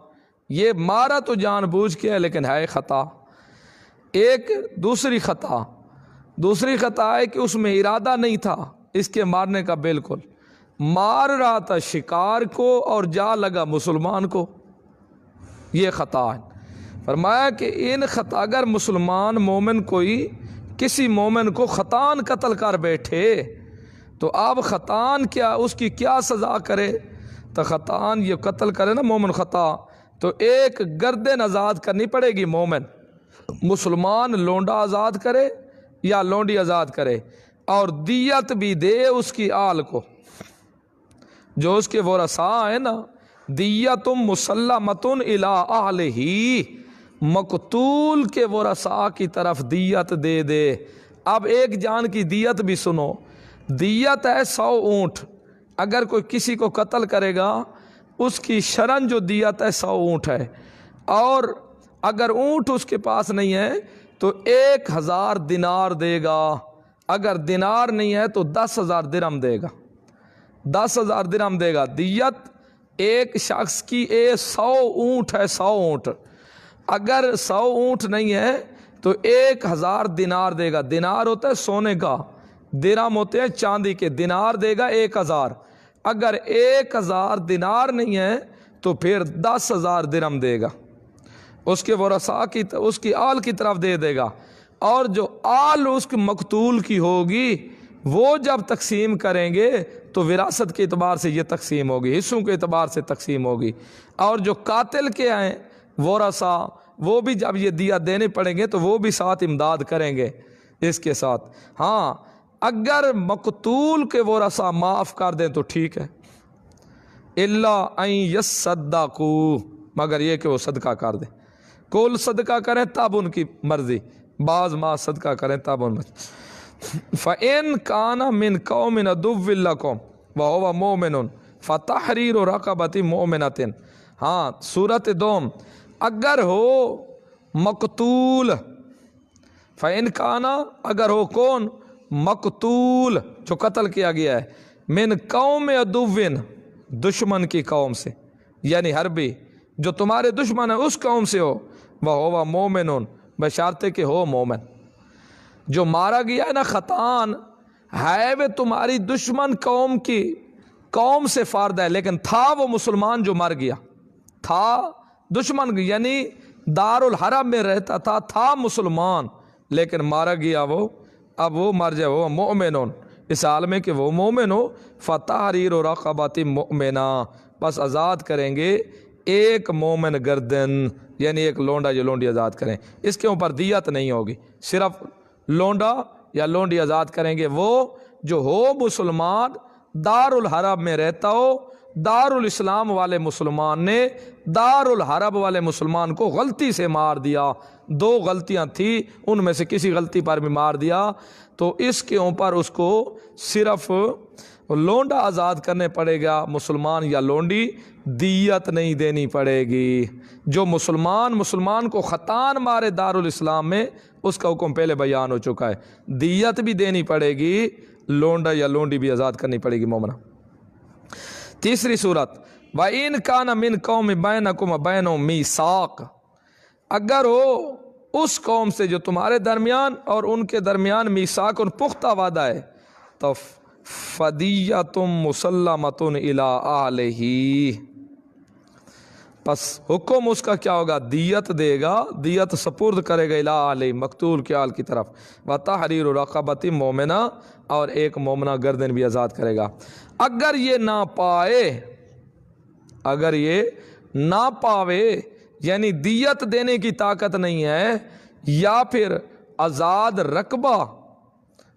Speaker 1: یہ مارا تو جان بوجھ کے ہے لیکن ہے خطا۔ ایک دوسری خطا ہے کہ اس میں ارادہ نہیں تھا اس کے مارنے کا، بالکل مار رہا تھا شکار کو اور جا لگا مسلمان کو، یہ خطا ہے۔ فرمایا کہ ان خطا اگر مسلمان مومن کوئی کسی مومن کو خطان قتل کر بیٹھے تو اب خطان کیا، اس کی کیا سزا کرے؟ تو خطان یہ قتل کرے نا مومن خطا، تو ایک گردن آزاد کرنی پڑے گی مومن، مسلمان لونڈا آزاد کرے یا لونڈی آزاد کرے، اور دیت بھی دے اس کی آل کو، جو اس کے ورثاء ہیں نا، دیت مسلمۃ الی اہلہ، مقتول کے ورثاء کی طرف دیت دے دے۔ اب ایک جان کی دیت بھی سنو، دیت ہے 100 اونٹ، اگر کوئی کسی کو قتل کرے گا اس کی شرن جو دیت ہے 100 اونٹ ہے، اور اگر اونٹ اس کے پاس نہیں ہے تو 1000 دینار دے گا، اگر دینار نہیں ہے تو 10,000 درہم دے گا، 10,000 درہم دے گا۔ دیت ایک شخص کی 100 اونٹ ہے، 100 اونٹ، اگر 100 اونٹ نہیں ہے تو 1000 دینار دے گا، دینار ہوتا ہے سونے کا، درہم ہوتے ہیں چاندی کے، دینار دے گا 1000، اگر 1000 دینار نہیں ہے تو پھر 10,000 درہم دے گا، اس کے ورثاء کی، اس کی آل کی طرف دے گا، اور جو آل اس کے مقتول کی ہوگی وہ جب تقسیم کریں گے تو وراثت کے اعتبار سے یہ تقسیم ہوگی، حصوں کے اعتبار سے تقسیم ہوگی، اور جو قاتل کے ہیں ورثاء وہ بھی جب یہ دیت دینے پڑیں گے تو وہ بھی ساتھ امداد کریں گے اس کے ساتھ۔ ہاں اگر مقتول کے ورثاء معاف کر دیں تو ٹھیک ہے، الا ان یصدقوا مگر یہ کہ وہ صدقہ کر دیں، کل صدقہ کریں تب ان کی مرضی، بعض ما صدقہ کریں تب ان مرضی۔ فَإِن كَانَ مِن قَوْمٍ عَدُوٍّ لَكُمْ وَهُوَ مُؤْمِنٌ فَتَحْرِيرُ رَقَبَةٍ مُؤْمِنَةٍ، ہاں سورۃ دوم، اگر ہو مقتول، فَإِن كَانَ اگر ہو کون؟ مقتول جو قتل کیا گیا ہے، من قوم عدوٍ دشمن کی قوم سے، یعنی حربی جو تمہارے دشمن ہے اس قوم سے ہو، وَهُوَ مُؤْمِنٌ بشرطے کہ ہو مومن۔ جو مارا گیا ہے نا خطان، ہے وہ تمہاری دشمن قوم کی قوم سے فرد ہے، لیکن تھا وہ مسلمان جو مر گیا، تھا دشمن یعنی دار الحرب میں رہتا تھا مسلمان، لیکن مارا گیا وہ، اب وہ مر جائے، وہ مومن اس حال میں کہ وہ مومن ہو، فتحریر رقبۃ مؤمنہ بس آزاد کریں گے ایک مومن گردن، یعنی ایک لونڈا یا لونڈی آزاد کریں، اس کے اوپر دیت نہیں ہوگی، صرف لونڈا یا لونڈی آزاد کریں گے وہ جو ہو مسلمان، دار الحرب میں رہتا ہو۔ دار الاسلام والے مسلمان نے دار الحرب والے مسلمان کو غلطی سے مار دیا، دو غلطیاں تھی، ان میں سے کسی غلطی پر بھی مار دیا، تو اس کے اوپر اس کو صرف لونڈا آزاد کرنے پڑے گا، مسلمان یا لونڈی، دیت نہیں دینی پڑے گی۔ جو مسلمان کو خطان مارے دار الاسلام میں، اس کا حکم پہلے بیان ہو چکا ہے، دیت بھی دینی پڑے گی، لونڈا یا لونڈی بھی آزاد کرنی پڑے گی مومنہ۔ تیسری صورت، وَإِن كَانَ مِن قَوْمٍ بَيْنَكُمْ وَبَيْنَهُمْ مِيثَاقٌ اگر ہو اس قوم سے جو تمہارے درمیان اور ان کے درمیان میثاق پختہ وعدہ ہے، تو فَدِيَّةٌ مُسَلَّمَةٌ إِلَىٰ أَهْلِهِ پس حکم اس کا کیا ہوگا، دیت دے گا، دیت سپرد کرے گا الی علیہ مقتول کے آل کی طرف، وتحریر رقبۃ مومنہ اور ایک مومنہ گردن بھی آزاد کرے گا۔ اگر یہ نہ پائے، اگر یہ نہ پاوے یعنی دیت دینے کی طاقت نہیں ہے، یا پھر آزاد رقبہ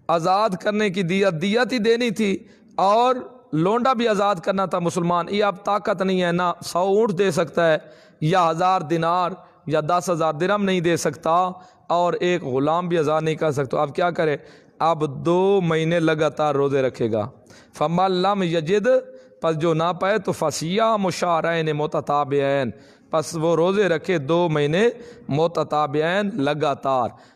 Speaker 1: آزاد کرنے کی دیت ہی دینی تھی اور لونڈا بھی آزاد کرنا تھا مسلمان، یہ اب طاقت نہیں ہے، نہ 100 اونٹ دے سکتا ہے یا 1000 دینار یا 10,000 درہم نہیں دے سکتا، اور ایک غلام بھی آزاد نہیں کر سکتا، اب کیا کرے، اب 2 مہینے لگاتار روزے رکھے گا۔ فَمَن لَّمْ يَجِدْ پس جو نہ پائے تو فَصِيَامُ شَهْرَيْنِ مُتَتَابِعَيْنِ پس وہ روزے رکھے 2 مہینے متتابعین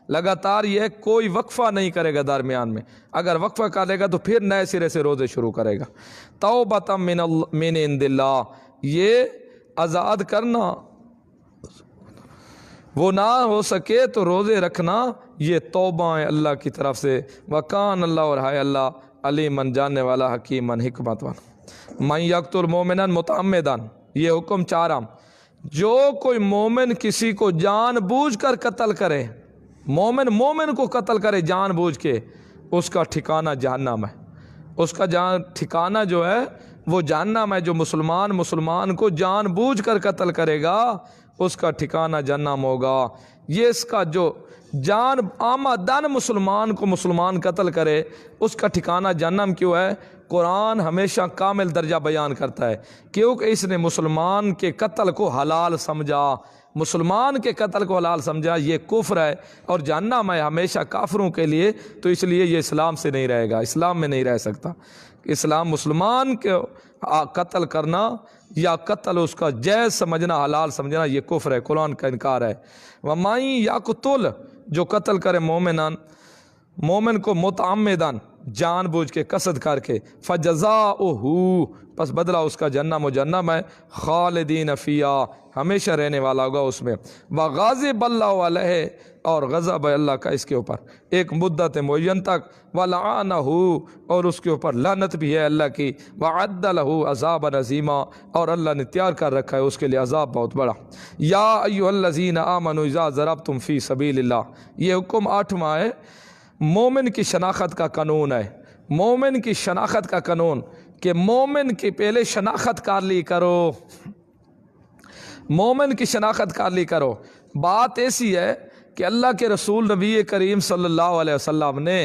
Speaker 1: لگاتار، یہ کوئی وقفہ نہیں کرے گا درمیان میں، اگر وقفہ کرے گا تو پھر نئے سرے سے روزے شروع کرے گا۔ توبۃ من عند اللہ یہ آزاد کرنا وہ نہ ہو سکے تو روزے رکھنا یہ توبہ ہے اللہ کی طرف سے، وکان اللہ اور ہے اللہ علیمن جاننے والا حکیمن حکمت والا۔ من یقتل مومنا متعمدا یہ حکم 4 جو کوئی مومن کسی کو جان بوجھ کر قتل کرے، مومن کو قتل کرے جان بوجھ کے، اس کا ٹھکانہ جہنم ہے، اس کا ٹھکانہ جو ہے وہ جہنم ہے۔ جو مسلمان کو جان بوجھ کر قتل کرے گا اس کا ٹھکانہ جہنم ہوگا۔ یہ اس کا جو جان آمدن مسلمان قتل کرے اس کا ٹھکانہ جہنم کیوں ہے؟ قرآن ہمیشہ کامل درجہ بیان کرتا ہے، کیونکہ اس نے مسلمان کے قتل کو حلال سمجھا، مسلمان کے قتل کو حلال سمجھا، یہ کفر ہے اور جہنم ہے ہمیشہ کافروں کے لیے، تو اس لیے یہ اسلام سے نہیں رہے گا، اسلام میں نہیں رہ سکتا۔ اسلام مسلمان کے قتل کرنا یا قتل اس کا جائز سمجھنا، حلال سمجھنا، یہ کفر ہے، قرآن کا انکار ہے۔ وَمَن یقتل جو قتل کرے مومن کو متعمدن جان بوجھ کے قصد کر کے، فَجَزَاؤُهُ پس بدلہ اس کا جہنم ہے، خالدین فیہا ہمیشہ رہنے والا ہوگا اس میں، وَغَضِبَ اللَّهُ عَلَيْهِ اور غضب ہے اللہ کا اس کے اوپر ایک مدت معین تک، وَلَعَنَهُ اور اس کے اوپر لعنت بھی ہے اللہ کی، وَعَدَّ لَهُ عَذَابًا عَظِيمًا اور اللہ نے تیار کر رکھا ہے اس کے لیے عذاب بہت بڑا۔ یا ایھا الذین آمنوا اذا ضربتم فی سبیل اللہ یہ حکم 8واں ہے، مومن کی شناخت کا قانون ہے، مومن کی شناخت کا قانون کہ مومن کی پہلے شناخت کر لی کرو، مومن کی شناخت کر لی کرو۔ بات ایسی ہے کہ اللہ کے رسول نبی کریم صلی اللہ علیہ وسلم نے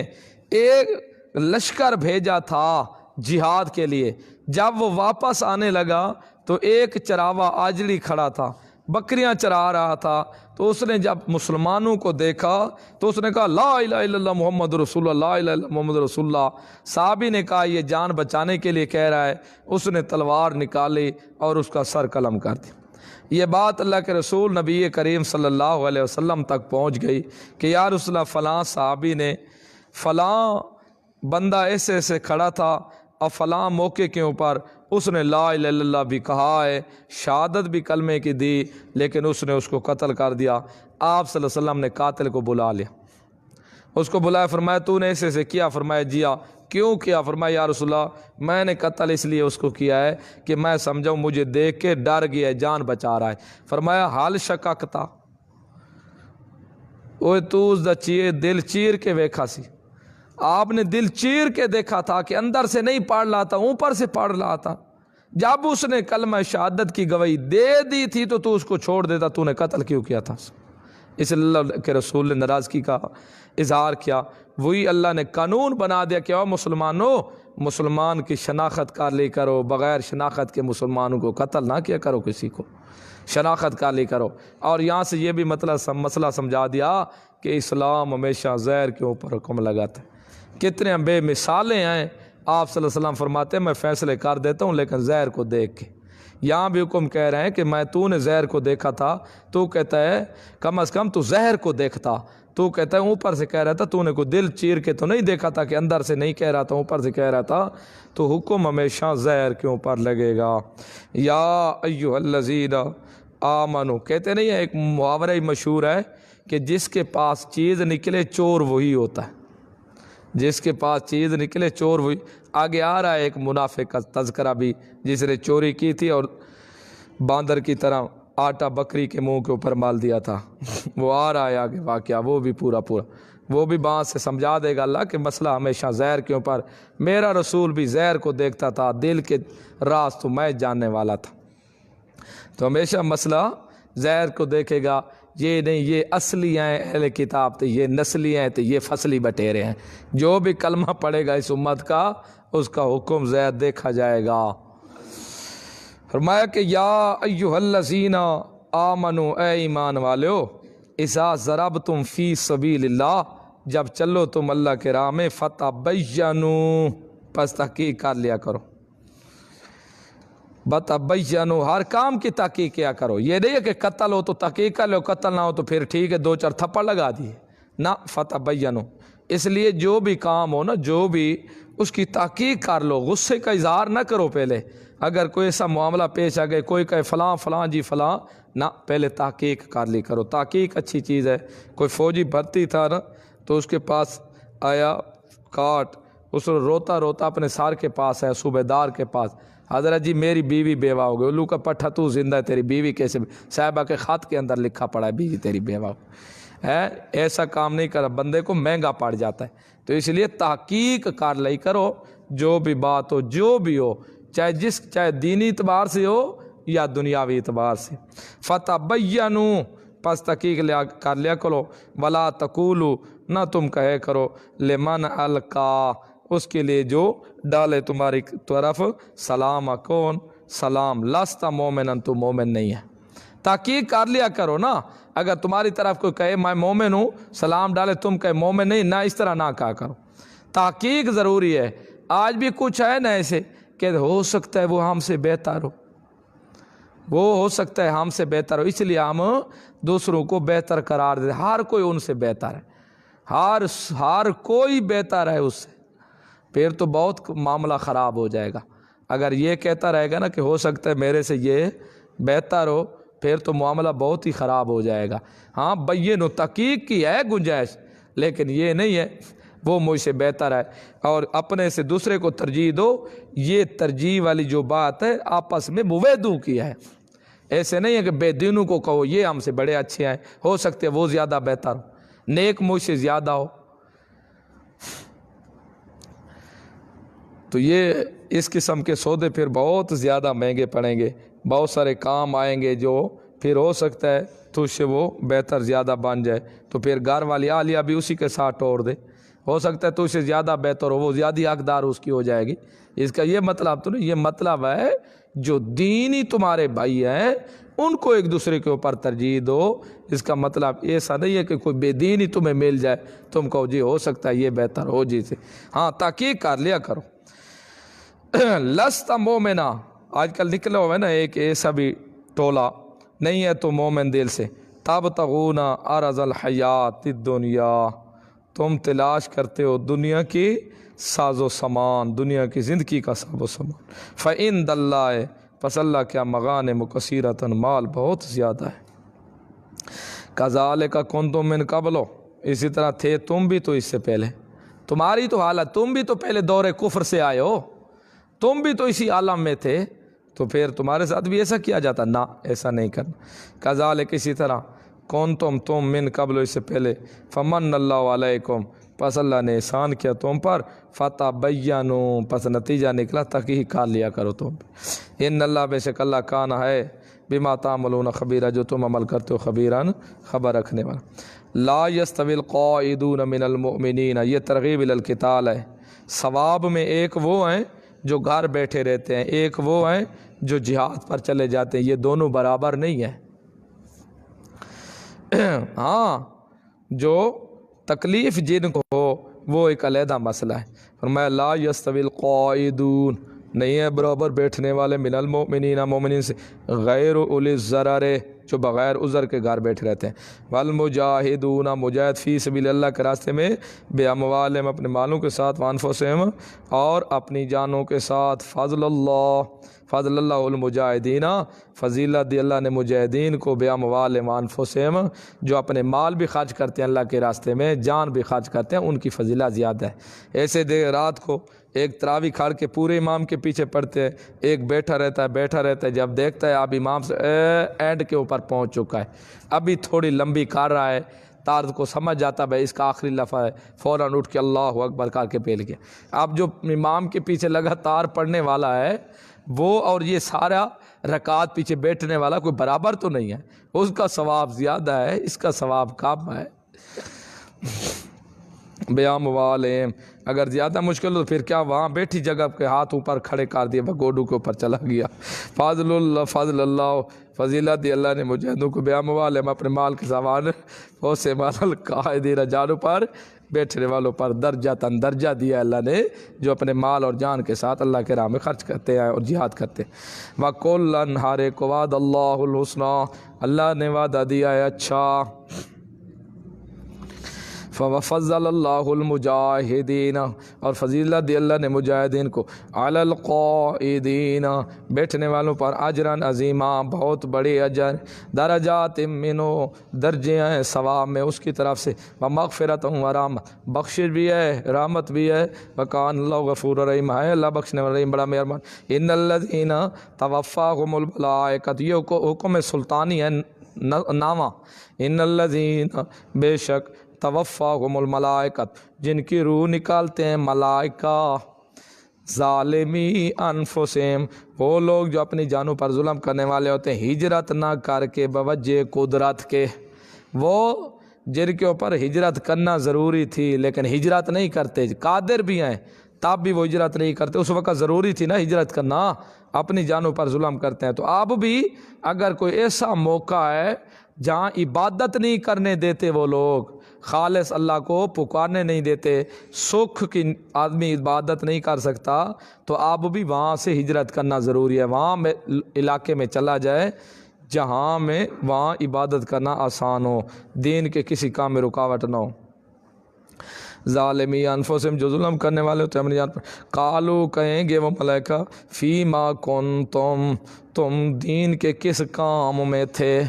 Speaker 1: ایک لشکر بھیجا تھا جہاد کے لیے، جب وہ واپس آنے لگا تو ایک چراوا آجڑی کھڑا تھا، بکریاں چرا رہا تھا، تو اس نے جب مسلمانوں کو دیکھا تو اس نے کہا لا الہ الا اللہ محمد رسول اللہ، لا الہ الا اللہ محمد رسول اللہ۔ صحابی نے کہا یہ جان بچانے کے لیے کہہ رہا ہے، اس نے تلوار نکالی اور اس کا سر قلم کر دیا۔ یہ بات اللہ کے رسول نبی کریم صلی اللہ علیہ وسلم تک پہنچ گئی کہ یا رسول اللہ فلاں صحابی نے فلاں بندہ ایسے کھڑا تھا اور فلاں موقع کے اوپر اس نے لا الہ الا اللہ بھی کہا ہے، شہادت بھی کلمے کی دی، لیکن اس نے اس کو قتل کر دیا۔ آپ صلی اللہ علیہ وسلم نے قاتل کو بلا لیا، اس کو بلایا، فرمایا تو نے ایسے سے کیا؟ فرمایا جی ہاں۔ کیوں کیا؟ فرمایا یا رسول اللہ میں نے قتل اس لیے اس کو کیا ہے کہ میں سمجھاؤں مجھے دیکھ کے ڈر گیا ہے، جان بچا رہا ہے۔ فرمایا حال شککتا، اوے تو اس دا دل چیر کے ویکھا سی، آپ نے دل چیر کے دیکھا تھا کہ اندر سے نہیں پڑھ رہا تھا، اوپر سے پڑھ رہا تھا۔ جب اس نے کلمہ شہادت کی گواہی دے دی تھی تو اس کو چھوڑ دیتا، تو نے قتل کیوں کیا تھا؟ اس لیے اللہ کے رسول نے ناراضگی کا اظہار کیا۔ وہی اللہ نے قانون بنا دیا کہ او مسلمانوں، مسلمان کی شناخت کر لی کرو، بغیر شناخت کے مسلمانوں کو قتل نہ کیا کرو، کسی کو شناخت کر لی کرو۔ اور یہاں سے یہ بھی مسئلہ سمجھا دیا کہ اسلام ہمیشہ زہر کے اوپر حکم لگاتا ہے۔ کتنے بے مثالیں ہیں، آپ صلی اللہ علیہ وسلم فرماتے ہیں میں فیصلے کر دیتا ہوں لیکن زہر کو دیکھ کے۔ یہاں بھی حکم کہہ رہے ہیں کہ تو نے زہر کو دیکھا تھا، تو کہتا ہے کم از کم تو زہر کو دیکھتا، تو کہتا ہے اوپر سے کہہ رہا تھا، تو نے کوئی دل چیر کے تو نہیں دیکھا تھا کہ اندر سے نہیں کہہ رہا تھا، اوپر سے کہہ رہا تھا، تو حکم ہمیشہ زہر کے اوپر لگے گا۔ یا ایھا الذین آمنو، کہتے نہیں ہے ایک محاورہ مشہور ہے کہ جس کے پاس چیز نکلے چور وہی ہوتا ہے، جس کے پاس چیز نکلے چور وہی۔ آگے آ رہا ہے ایک منافق کا تذکرہ بھی، جس نے چوری کی تھی اور باندر کی طرح آٹا بکری کے منہ کے اوپر مال دیا تھا۔ وہ آ رہا ہے آگے واقعہ، وہ بھی پورا وہ بھی بات سے سمجھا دے گا اللہ کہ مسئلہ ہمیشہ زہر کے اوپر۔ میرا رسول بھی زہر کو دیکھتا تھا، دل کے راز تو میں جاننے والا تھا، تو ہمیشہ مسئلہ زہر کو دیکھے گا۔ یہ نہیں یہ اصلی ہیں اہل کتاب، تو یہ نسلی ہیں، تو یہ فصلی بٹیرے ہیں۔ جو بھی کلمہ پڑھے گا اس امت کا، اس کا حکم زہر دیکھا جائے گا۔ فرمایا کہ یا ایھا الذین آمنو، اے ایمان والو، اذا ضربتم فی سبیل اللہ، جب چلو تم اللہ کے راہ میں، فتبینوا، پس تحقیق کر لیا کرو۔ بتبینوا، ہر کام کی تحقیق کیا کرو۔ یہ نہیں ہے کہ قتل ہو تو تحقیق کر لو، قتل نہ ہو تو پھر ٹھیک ہے دو چار تھپڑ لگا دیے، نہ، فتبینوا۔ اس لیے جو بھی کام ہو نا، جو بھی اس کی تحقیق کر لو، غصے کا اظہار نہ کرو پہلے۔ اگر کوئی ایسا معاملہ پیش آ گئے، کوئی کہے فلاں فلاں جی فلاں، نہ، پہلے تحقیق کر لی کرو۔ تحقیق اچھی چیز ہے۔ کوئی فوجی بھرتی تھا نا، تو اس کے پاس آیا کاٹ، اس نے روتا روتا اپنے سار کے پاس ہے، صوبیدار کے پاس، حضرت جی میری بیوی بیوہ ہو گئی۔ الو کا پٹھا تو زندہ ہے، تیری بیوی کیسے؟ صاحبہ کے خط کے اندر لکھا پڑا ہے بیوی تیری بیوہ ہو ہے۔ ایسا کام نہیں کرا، بندے کو مہنگا پڑ جاتا ہے۔ تو اس لیے تحقیق کر لئی کرو، جو بھی بات ہو، جو بھی ہو، چاہے دینی اعتبار سے ہو یا دنیاوی اعتبار سے۔ فتبینوا، پس تحقیق کر لیا کرو۔ ولا تقولوا، نہ تم کہے کرو، لمن القا، اس کے لیے جو ڈالے تمہاری طرف سلام، کون سلام، لست مومنا، تو مومن نہیں ہے۔ تحقیق کر لیا کرو نا، اگر تمہاری طرف کوئی کہے میں مومن ہوں، سلام ڈالے، تم کہے مومن نہیں، نہ اس طرح نہ کہا کرو۔ تحقیق ضروری ہے۔ آج بھی کچھ ہے نا ایسے کہ ہو سکتا ہے وہ ہم سے بہتر ہو، وہ ہو سکتا ہے ہم سے بہتر ہو، اس لیے ہم دوسروں کو بہتر قرار دیں۔ ہر کوئی ان سے بہتر ہے، ہر کوئی بہتر ہے اس سے، پھر تو بہت معاملہ خراب ہو جائے گا۔ اگر یہ کہتا رہے گا نا کہ ہو سکتا ہے میرے سے یہ بہتر ہو، پھر تو معاملہ بہت ہی خراب ہو جائے گا۔ ہاں بین و تحقیق کی ہے گنجائش، لیکن یہ نہیں ہے وہ مجھ سے بہتر ہے اور اپنے سے دوسرے کو ترجیح دو۔ یہ ترجیح والی جو بات ہے آپس میں مویدوں کی ہے، ایسے نہیں ہے کہ بے دینوں کو کہو یہ ہم سے بڑے اچھے ہیں، ہو سکتے وہ زیادہ بہتر ہو، نیک مجھ سے زیادہ ہو۔ تو یہ اس قسم کے سودے پھر بہت زیادہ مہنگے پڑیں گے، بہت سارے کام آئیں گے جو پھر ہو سکتا ہے تو اس سے وہ بہتر زیادہ بن جائے، تو پھر گھر والی اہلیہ بھی اسی کے ساتھ توڑ دے، ہو سکتا ہے تو اس سے زیادہ بہتر ہو، وہ زیادہ حقدار اس کی ہو جائے گی۔ اس کا یہ مطلب تو نہیں، یہ مطلب ہے جو دینی تمہارے بھائی ہیں ان کو ایک دوسرے کے اوپر ترجیح دو۔ اس کا مطلب ایسا نہیں ہے کہ کوئی بے دینی تمہیں مل جائے تم کہو جی ہو سکتا ہے یہ بہتر ہو جی سے، ہاں تحقیق کر لیا کرو۔ لست مومنا، آج کل نکلا ہوا ہے نا ایک ایسا بھی ٹولہ، نہیں ہے تو مومن دل سے، تبتغون عرض الحیات الدنیا، تم تلاش کرتے ہو دنیا کی ساز و سامان، دنیا کی زندگی کا ساز و سامان۔ فَإِنْ دَلَّائے پس اللہ کیا مغانم کثیرۃ، مال بہت زیادہ ہے۔ کذالک کنتم من قبل، اسی طرح تھے تم بھی تو اس سے پہلے، تمہاری تو حالت، تم بھی تو پہلے دور کفر سے آئے ہو، تم بھی تو اسی عالم میں تھے، تو پھر تمہارے ساتھ بھی ایسا کیا جاتا؟ نہ، ایسا نہیں کرنا۔ کذالک اسی طرح کنتم تم من قبل اس سے پہلے، فمن اللہ علیکم پس اللہ نے احسان کیا تم پر، فتبینوا پس نتیجہ نکلا تحقیق کر لیا کرو تم۔ ان اللہ بے شک اللہ کان ہے بما تعملون خبیرہ جو تم عمل کرتے ہو خبیران خبر رکھنے والا۔ لا یستوی القاعدون من المؤمنین، یہ ترغیب الی القتال ہے۔ ثواب میں ایک وہ ہیں جو گھر بیٹھے رہتے ہیں، ایک وہ ہیں جو جہاد پر چلے جاتے ہیں، یہ دونوں برابر نہیں ہیں۔ ہاں، جو تکلیف جن کو ہو وہ ایک علیحدہ مسئلہ ہے۔ فرمایا لا یستوی القاعدون، نہیں ہے برابر بیٹھنے والے، من المؤمنین مومنین سے، غیر اولی الضرر جو بغیر عذر کے گھر بیٹھے رہتے ہیں، والمجاہدون مجاہد فی سبیل اللہ کے راستے میں، بے اموالہم اپنے مالوں کے ساتھ، وانفسہم اور اپنی جانوں کے ساتھ، فضل اللہ المجاہدین، فضیلت دی اللہ نے مجاہدین کو، بے اموالہم وانفسہم جو اپنے مال بھی خرچ کرتے ہیں اللہ کے راستے میں، جان بھی خرچ کرتے ہیں، ان کی فضیلت زیادہ ہے۔ ایسے دیر رات کو ایک تراویح کھڑ کے پورے امام کے پیچھے پڑھتے ہیں، ایک بیٹھا رہتا ہے، جب دیکھتا ہے اب امام سے اینڈ کے اوپر پہنچ چکا ہے، ابھی تھوڑی لمبی کر رہا ہے، طارد کو سمجھ جاتا ہے اس کا آخری لفظ ہے، فوراً اٹھ کے اللہ اکبر کر کے پھیل گیا۔ اب جو امام کے پیچھے لگاتار پڑھنے والا ہے وہ اور یہ سارا رکعت پیچھے بیٹھنے والا کوئی برابر تو نہیں ہے، اس کا ثواب زیادہ ہے، اس کا ثواب کم ہے۔ بیام والیم، اگر زیادہ مشکل ہو تو پھر کیا وہاں بیٹھی جگہ کے ہاتھ اوپر کھڑے کر دیے، گوڈو کے اوپر چلا گیا۔ فضل اللہ فضیلت دی اللہ نے مجاہدوں کو، بیام والیم اپنے مال کے سامان، وہ سے مال القاعدین جانوں پر بیٹھنے والوں پر، درجہ دیا اللہ نے جو اپنے مال اور جان کے ساتھ اللہ کے راہ میں خرچ کرتے ہیں اور جہاد کرتے ہیں۔ وَكُلًّا ہر ایک وعد اللہ الحسنیٰ، اللہ نے وعدہ دیا ہے اچھا۔ فضل اللہ المجاہدین، اور فضیلت دی اللہ نے مجاہدین کو، علی القائدین بیٹھنے والوں پر، اجرا عظیما بہت بڑی اجر، درجات منہ درجے ہیں ثواب میں اس کی طرف سے، ومغفرۃ و رحمت بخشش بھی ہے رحمت بھی ہے، وکان اللہ غفور رحیم ہے اللہ بخشنے والا رحیم بڑا مہربان۔ ان الذین توفاہم الملائکۃ، یہ حکم سلطانی ہے نامہ، ان الذین بے شک توفاہم الملائکۃ جن کی روح نکالتے ہیں ملائکہ، ظالمی انفسہم وہ لوگ جو اپنی جانوں پر ظلم کرنے والے ہوتے ہیں، ہجرت نہ کر کے بوجہ قدرت کے، وہ جن کے اوپر ہجرت کرنا ضروری تھی لیکن ہجرت نہیں کرتے، قادر بھی ہیں تب بھی وہ ہجرت نہیں کرتے، اس وقت ضروری تھی نا ہجرت کرنا، اپنی جانوں پر ظلم کرتے ہیں۔ تو آپ بھی اگر کوئی ایسا موقع ہے جہاں عبادت نہیں کرنے دیتے وہ لوگ، خالص اللہ کو پکارنے نہیں دیتے، سکھ کی آدمی عبادت نہیں کر سکتا، تو آپ بھی وہاں سے ہجرت کرنا ضروری ہے، وہاں میں علاقے میں چلا جائے جہاں میں وہاں عبادت کرنا آسان ہو، دین کے کسی کام میں رکاوٹ نہ ہو۔ ظالمی انفسہم جو ظلم کرنے والے ہوتے ہیں اپنی جان پر، قالو کہیں گے وہ ملائکہ، فیما کنتم تم دین کے کس کام میں تھے،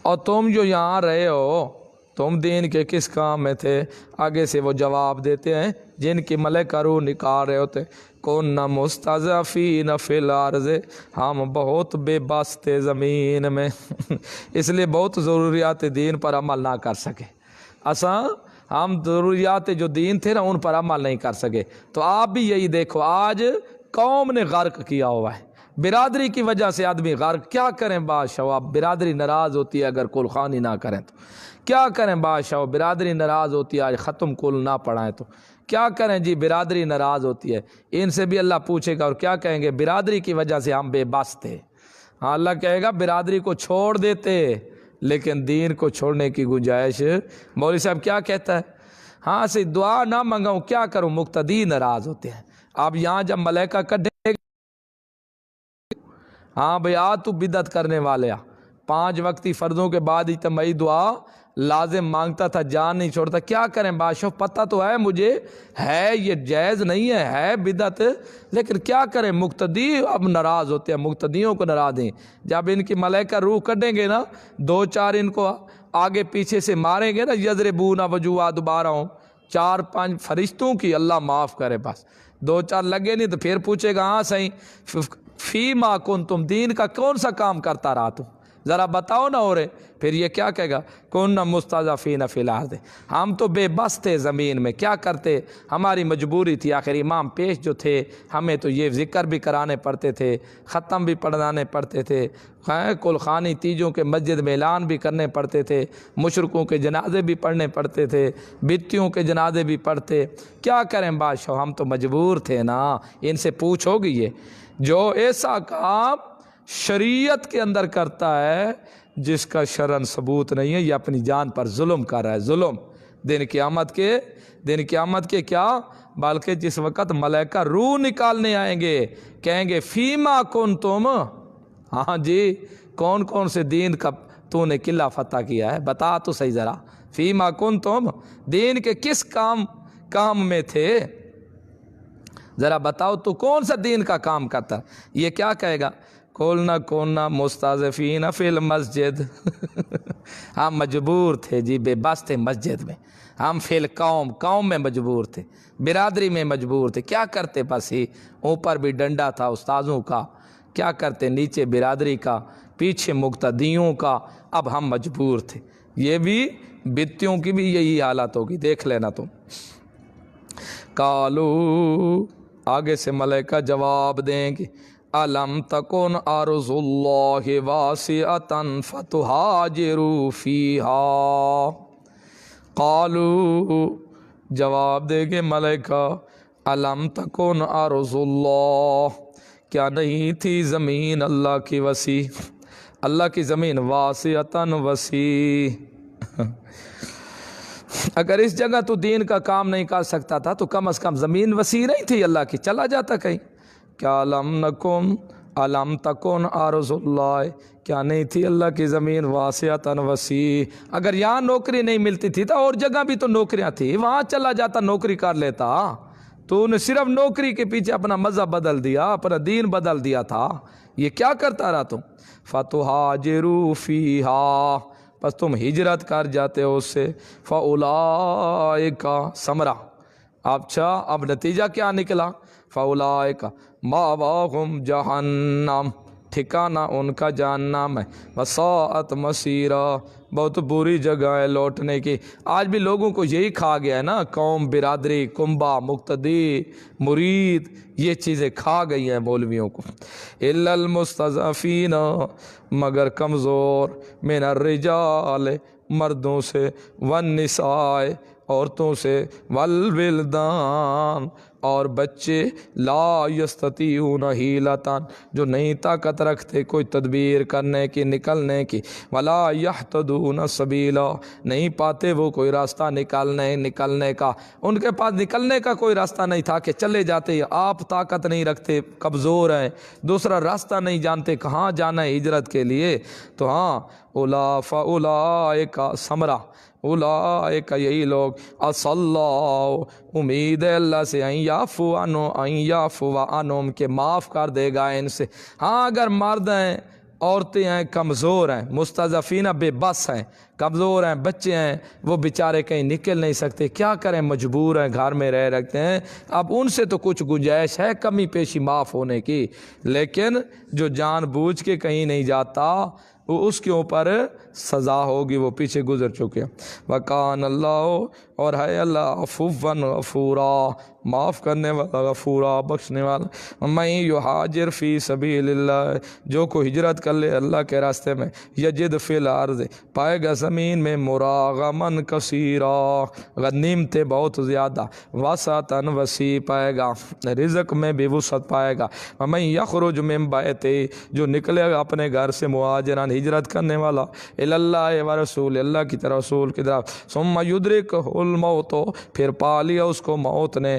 Speaker 1: اور تم جو یہاں رہے ہو تم دین کے کس کام میں تھے۔ آگے سے وہ جواب دیتے ہیں جن کی ملائکہ روح نکال رہے ہوتے، کُنَّا مُسْتَضْعَفِینَ فِی الْأَرْضِ، ہم بہت بے بس تھے زمین میں اس لیے بہت ضروریات دین پر عمل نہ کر سکے، ہم ضروریات جو دین تھے نا ان پر عمل نہیں کر سکے۔ تو آپ بھی یہی دیکھو آج قوم نے غرق کیا ہوا ہے، برادری کی وجہ سے آدمی غرق، کیا کریں بادشاہ، اب برادری ناراض ہوتی ہے اگر کل خوانی نہ کریں تو کیا کریں بادشاہ، برادری ناراض ہوتی ہے آج ختم کل نہ پڑھائیں تو کیا کریں جی، برادری ناراض ہوتی ہے، ان سے بھی اللہ پوچھے گا اور کیا کہیں گے، برادری کی وجہ سے ہم بے بس تھے۔ ہاں اللہ کہے گا برادری کو چھوڑ دیتے لیکن دین کو چھوڑنے کی گنجائش، مولوی صاحب کیا کہتا ہے، ہاں سے دعا نہ منگاؤں کیا کروں، مقتدی ناراض ہوتے ہیں۔ اب یہاں جب ملائکہ کڈھے، ہاں بھئی تو بدعت کرنے والے 5 وقتی فرضوں کے بعد اجتماعی دعا لازم مانگتا تھا، جان نہیں چھوڑتا۔ کیا کریں بادشاہ، پتہ تو ہے مجھے، ہے یہ جائز نہیں ہے بدعت، لیکن کیا کریں، مقتدی اب ناراض ہوتے ہیں، مقتدیوں کو ناراض ہیں۔ جب ان کی ملائکہ روح کڈیں گے نا، 2-4 ان کو آگے پیچھے سے ماریں گے نا، یضربون وجوہ دوبارہ ہوں، 4-5 فرشتوں کی اللہ معاف کرے، بس 2-4 لگے نہیں تو پھر پوچھے گا ہاں صحیح فیما کنتم، دین کا کون سا کام کرتا رہا تم، ذرا بتاؤ نا۔ اور پھر یہ کیا کہے گا، کنا مستضعفین فی الارض، ہم تو بے بس تھے زمین میں، کیا کرتے، ہماری مجبوری تھی، آخر امام پیش جو تھے ہمیں تو یہ ذکر بھی کرانے پڑتے تھے، ختم بھی پڑھانے پڑتے تھے، کل خانی تیجوں کے مسجد میں اعلان بھی کرنے پڑتے تھے، مشرکوں کے جنازے بھی پڑھنے پڑتے تھے، بتیوں کے جنازے بھی پڑھتے، کیا کریں بادشاہ، ہم تو مجبور تھے نا۔ ان سے پوچھو گی، یہ جو ایسا کام شریعت کے اندر کرتا ہے جس کا شرعاً ثبوت نہیں ہے، یہ اپنی جان پر ظلم کر رہا ہے، ظلم دن قیامت کے کیا، بلکہ جس وقت ملائکہ روح نکالنے آئیں گے کہیں گے فیما کنتم، ہاں جی کون کون سے دین کا تو نے قلعہ فتح کیا ہے، بتا تو صحیح ذرا، فیما کنتم، دین کے کس کام میں تھے، ذرا بتاؤ تو کون سا دین کا کام کرتا۔ یہ کیا کہے گا، کولنا مستضعفین فی المسجد، ہم مجبور تھے جی، بے بس تھے مسجد میں، ہم فی القوم میں مجبور تھے، برادری میں مجبور تھے، کیا کرتے، بس ہی اوپر بھی ڈنڈا تھا استاذوں کا، کیا کرتے نیچے برادری کا، پیچھے مقتدیوں کا، اب ہم مجبور تھے۔ یہ بھی بتیوں کی بھی یہی حالت ہوگی، دیکھ لینا تم۔ قالو، آگے سے ملائکہ جواب دیں گے، الم تکن ارض اللہ واسعۃ فتہاجروا فیہا، قالو، جواب دے گے ملائکہ، الم تکن ارض اللہ، کیا نہیں تھی زمین اللہ کی وسیع، اللہ کی زمین واسعۃ وسیع، اگر اس جگہ تو دین کا کام نہیں کر سکتا تھا تو کم از کم زمین وسیع نہیں تھی اللہ کی، چلا جاتا کہیں۔ کیا الم تکن ارض اللہ، کیا نہیں تھی اللہ کی زمین واسعۃ وسیع، اگر یہاں نوکری نہیں ملتی تھی تو اور جگہ بھی تو نوکریاں تھی، وہاں چلا جاتا نوکری کر لیتا، تو نے صرف نوکری کے پیچھے اپنا مذہب بدل دیا، اپنا دین بدل دیا تھا، یہ کیا کرتا رہا تم، فتہاجروا فیہا، بس تم ہجرت کر جاتے ہو اس سے، فاولئک ثمرہ، اچھا اب نتیجہ کیا نکلا، فاولئک مأواہم جہنم، ٹھکانہ ان کا جہنم ہے، وساءت مصیرا، بہت بری جگہ ہے لوٹنے کی۔ آج بھی لوگوں کو یہی کھا گیا ہے نا، قوم، برادری، کنبہ، مقتدی، مرید، یہ چیزیں کھا گئی ہیں مولویوں کو۔ الا المستضعفین، مگر کمزور، من الرجال، مردوں سے، والنساء، عورتوں سے، والولدان، اور بچے، لا یستطیعون حیلۃ، جو نہیں طاقت رکھتے کوئی تدبیر کرنے کی، نکلنے کی، ولا یہتدون سبیلا، نہیں پاتے وہ کوئی راستہ نکلنے کا، ان کے پاس نکلنے کا کوئی راستہ نہیں تھا کہ چلے جاتے، آپ طاقت نہیں رکھتے، کمزور ہیں، دوسرا راستہ نہیں جانتے کہاں جانا ہے ہجرت کے لیے، تو ہاں فاولئک ثمرہ، اولئک، یہی لوگ، عسى اللہ، امید ہے اللہ سے، ان یعفو عنہم، کہ معاف کر دے گا ان سے۔ ہاں اگر مرد ہیں، عورتیں ہیں، کمزور ہیں، مستضعفین بے بس ہیں، کمزور ہیں، بچے ہیں، وہ بیچارے کہیں نکل نہیں سکتے، کیا کریں، مجبور ہیں، گھر میں رہ رکھتے ہیں، اب ان سے تو کچھ گنجائش ہے کمی پیشی معاف ہونے کی، لیکن جو جان بوجھ کے کہیں نہیں جاتا وہ اس کے اوپر سزا ہوگی، وہ پیچھے گزر چکے۔ وَكَانَ اللَّهُ، اور ہے اللہ، عفواً غفورا، معاف کرنے والا، غفورا، بخشنے والا۔ وَمَن يُهَاجِرْ فِي سَبِيلِ اللَّهِ، جو کو ہجرت کر لے اللہ کے راستے میں، یجد فی الارض، پائے گا زمین میں، مراغماً کثیرا، غنیمتیں بہت زیادہ، وسعتاً وسیع پائے گا، رزق میں بھی وسعت پائے گا۔ وَمَن يَخْرُجْ مِن بَيْتِهِ، جو نکلے گا اپنے گھر سے، مہاجراً، ہجرت کرنے والا، الی اللہ و رسول، اللہ کی طرف، رسول کی طرف، ثم یدرکہ الموت، پھر پا لیا اس کو موت نے،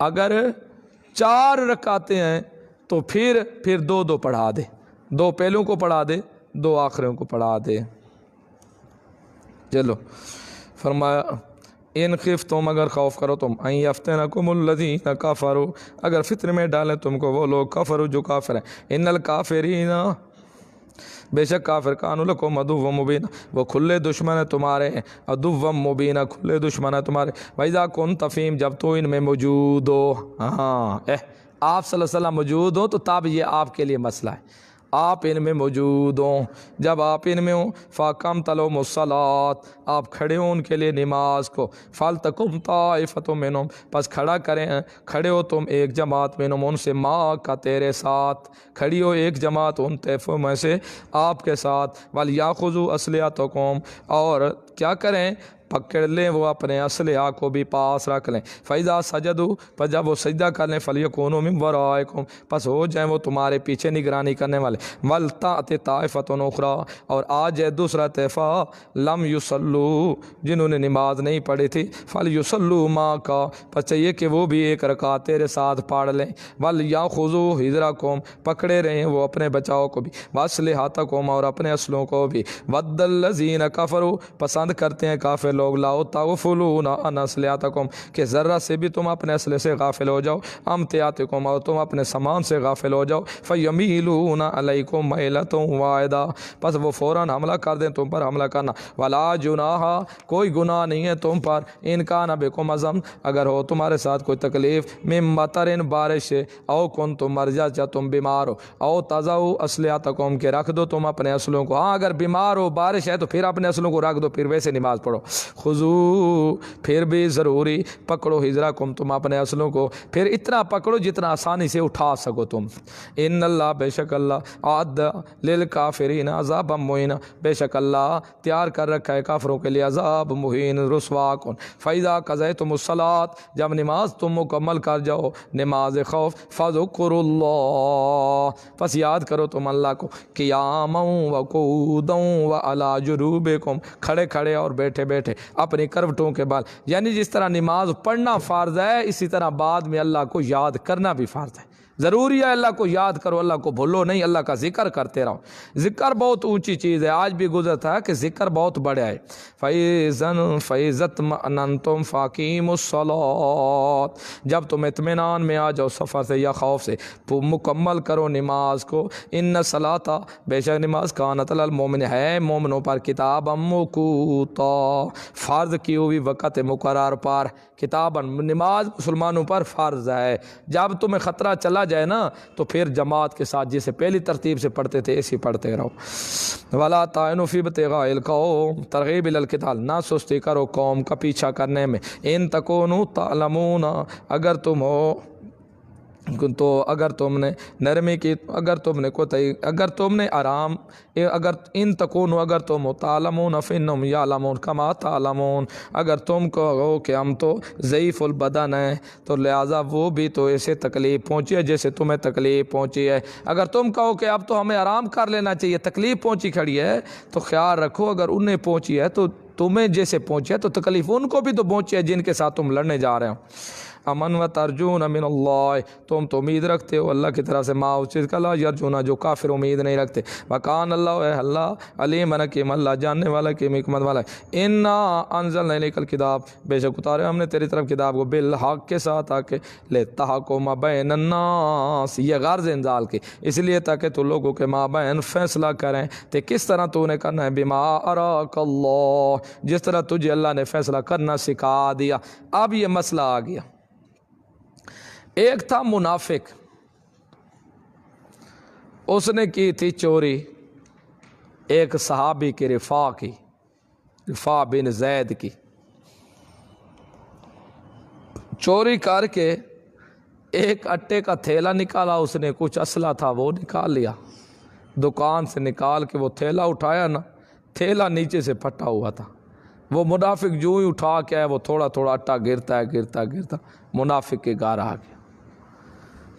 Speaker 1: اگر 4 رکعتیں ہیں تو پھر 2 پڑھا دے، 2 پہلوں کو پڑھا دے، 2 آخروں کو پڑھا دے۔ چلو فرمایا ان خفتم، اگر خوف کرو تم، ان یفتنکم الذین کفروا، اگر فتنے میں ڈالیں تم کو وہ لوگ کفروا جو کافر ہیں، ان الکافرین، بے شک کافر کانوا لکم عدوا مبینا، وہ کھلے دشمن ہیں تمہارے، عدوا مبینا، کھلے دشمن ہیں تمہارے، وَإِذَا كُنْتَ فِيهِمْ، جب تو ان میں موجود ہو، ہاں آپ صلی اللہ علیہ وسلم موجود ہو تو تب یہ آپ کے لیے مسئلہ ہے، آپ ان میں موجود ہوں، جب آپ ان میں ہوں، فَأَقَمْتَ لَهُمُ الصَّلَاةَ، آپ کھڑے ہوں ان کے لیے نماز کو، فَلْتَقُمْ طَائِفَةٌ مِّنْهُمْ، پس کھڑے ہو تم ایک جماعت مِّنْهُمْ، ان سے، ماں کا تیرے ساتھ، کھڑی ہو ایک جماعت ان طائفوں میں سے آپ کے ساتھ، وَلْيَأْخُذُوا أَسْلِحَتَهُمْ، اور کیا کریں، پکڑ لیں وہ اپنے اسلحہ کو بھی پاس رکھ لیں، فَإِذَا سَجَدُوا، پس جب وہ سجدہ کر لیں، فَلْيَكُونُوا مِنْ وَرَائِكُمْ، پس ہو جائیں وہ تمہارے پیچھے نگرانی کرنے والے، وَلْتَأْتِ طَائِفَةٌ أُخْرَىٰ، اور آ جائے دوسرا طائفہ، لَمْ يُصَلُّوا، جنہوں نے نماز نہیں پڑھی تھی، فَلْيُصَلُّوا مَعَكَ، پس چاہیے کہ وہ بھی ایک رکعت تیرے ساتھ پڑھ لیں، وَلْيَأْخُذُوا حِذْرَكُمْ، پکڑے رہیں وہ اپنے بچاؤ کو بھی، وَأَسْلِحَتَكُمْ، اور اپنے اسلحوں کو بھی، وَدَّ الَّذِينَ كَفَرُوا، پسند کرتے ہیں کافر لوگ، لَوْ تَغْفُلُونَ عَنْ أَسْلِحَتَكُمْ، کہ ذرہ سے بھی تم اپنے اسلحے سے غافل ہو جاؤ، أَمْتِعَتِكُمْ، اور تم اپنے سامان سے غافل ہو جاؤ، فَيَمِيلُونَ عَلَيْكُمْ مَيْلَةً وَاحِدَةً، پس وہ فوراً حملہ کر دیں تم پر حملہ کرنا، وَلَا جُنَاحَ، کوئی گناہ نہیں ہے تم پر، إِنْ كَانَ بِكُمْ أَذًى، اگر ہو تمہارے ساتھ کوئی تکلیف، مِن مَطَرٍ، بارش سے، او كُنْتُم مرضى، یا تم بیمار ہو، او تضعوا أسلحتكم، کہ رکھ دو تم اپنے اسلحوں کو، ہاں اگر بیمار ہو بارش ہے تو پھر اپنے اسلحوں کو رکھ دو، پھر ویسے نماز پڑھو، خذو، پھر بھی ضروری پکڑو، حذرکم، تم اپنے اسلحوں کو پھر اتنا پکڑو جتنا آسانی سے اٹھا سکو تم، ان اللہ، بے شک اللہ، اعد للکافرین عذابا مہینا، بے شک اللہ تیار کر رکھا ہے کافروں کے لیے عذاب مہین، رسوا کن، فَإِذَا قَضَيْتُمُ الصَّلَاةَ، جب نماز تم مکمل کر جاؤ، نماز خوف، فَذُكُرُوا اللَّهَ، پس یاد کرو تم اللہ کو، قیاما وقعودا وعلی جنوبکم، کھڑے کھڑے اور بیٹھے بیٹھے، اپنی کروٹوں کے بال، یعنی جس طرح نماز پڑھنا فرض ہے اسی طرح بعد میں اللہ کو یاد کرنا بھی فرض ہے، ضروری ہے اللہ کو یاد کرو، اللہ کو بھولو نہیں، اللہ کا ذکر کرتے رہو، ذکر بہت اونچی چیز ہے، آج بھی گزرتا ہے کہ ذکر بہت بڑا ہے، فَإِذَا اطْمَأْنَنْتُمْ فَأَقِیمُوا الصَّلَاةَ، جب تم اطمینان میں آ جاؤ سفر سے یا خوف سے، تو مکمل کرو نماز کو، ان الصلاۃ، بے شک نماز، کانت علی المؤمن، ہے مومنوں پر، کتابا موقوتا، فرض کی ہوئی وقت مقرر پر، کتابا، نماز مسلمانوں پر فرض ہے، جب تمہیں خطرہ چلا جائے نا تو پھر جماعت کے ساتھ جسے پہلی ترتیب سے پڑھتے تھے ایسی پڑھتے رہو، ولا تعینوا فی ابتغاء القوم، ترغیب الی القتال، نہ سستی کرو قوم کا پیچھا کرنے میں، ان تکونوا تعلمون، اگر تم ہو تو، اگر تم نے نرمی کی، اگر تم نے کوتاہی، اگر تم نے آرام، اگر ان تکونوا، اگر تم ہو، تعلمون فانہم یعلمون کما تعلمون، اگر تم کہو کہ ہم تو ضعیف البدن ہیں تو لہٰذا وہ بھی تو ایسے تکلیف پہنچی ہے جیسے تمہیں تکلیف پہنچی ہے، اگر تم کہو کہ اب تو ہمیں آرام کر لینا چاہیے، تکلیف پہنچی کھڑی ہے، تو خیال رکھو اگر انہیں پہنچی ہے تو تمہیں جیسے پہنچی ہے تو تکلیف ان کو بھی تو پہنچی ہے جن کے ساتھ تم لڑنے جا رہے ہو، امن و ترجون من اللہ، تم تو امید رکھتے ہو اللہ کی طرف سے، ما اس چیز کا، لا یرجونا، جو کافر امید نہیں رکھتے، وکان اللہ، اے اللہ، علیم حکیم، اللہ جاننے والا کی حکمت والا ہے، انا انزلنا الیک الکتاب، بے شک اتارے ہم نے تیری طرف کتاب کو، بالحق کے ساتھ، تاکہ لتحکم بین الناس، یہ غرض انزال کی، اس لیے تاکہ تو لوگوں کے مابین فیصلہ کریں، تو کس طرح تو نے کرنا ہے، بما اراک اللہ، جس طرح تجھے اللہ نے فیصلہ کرنا سکھا دیا۔ اب یہ مسئلہ آ گیا، ایک تھا منافق، اس نے کی تھی چوری ایک صحابی کی، رفاع بن زید کی، چوری کر کے ایک اٹے کا تھیلا نکالا، اس نے کچھ اسلحہ تھا وہ نکال لیا، دکان سے نکال کے وہ تھیلا اٹھایا نا، تھیلا نیچے سے پھٹا ہوا تھا، وہ منافق جو ہی اٹھا کے آئے، وہ تھوڑا تھوڑا اٹا گرتا منافق کے گھر آ گیا،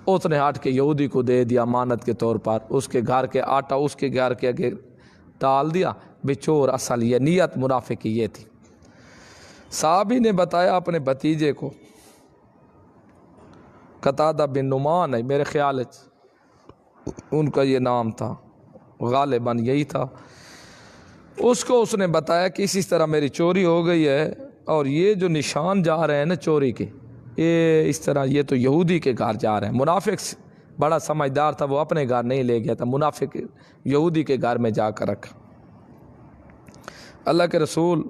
Speaker 1: اس نے ہٹ کے یہودی کو دے دیا امانت کے طور پر، اس کے گھر کے آٹا اس کے گھر کے آگے ڈال دیا، بچور اصل یہ نیت منافق کی یہ تھی۔ صحابی نے بتایا اپنے بھتیجے کو، قتادہ بن نعمان ہے میرے خیال ان کا یہ نام تھا، غالباً یہی تھا۔ اس کو اس نے بتایا کہ اسی طرح میری چوری ہو گئی ہے، اور یہ جو نشان جا رہے ہیں نا چوری کے، یہ اس طرح یہ تو یہودی کے گھر جا رہے ہیں۔ منافق بڑا سمجھدار تھا، وہ اپنے گھر نہیں لے گیا تھا، منافق یہودی کے گھر میں جا کر رکھا۔ اللہ کے رسول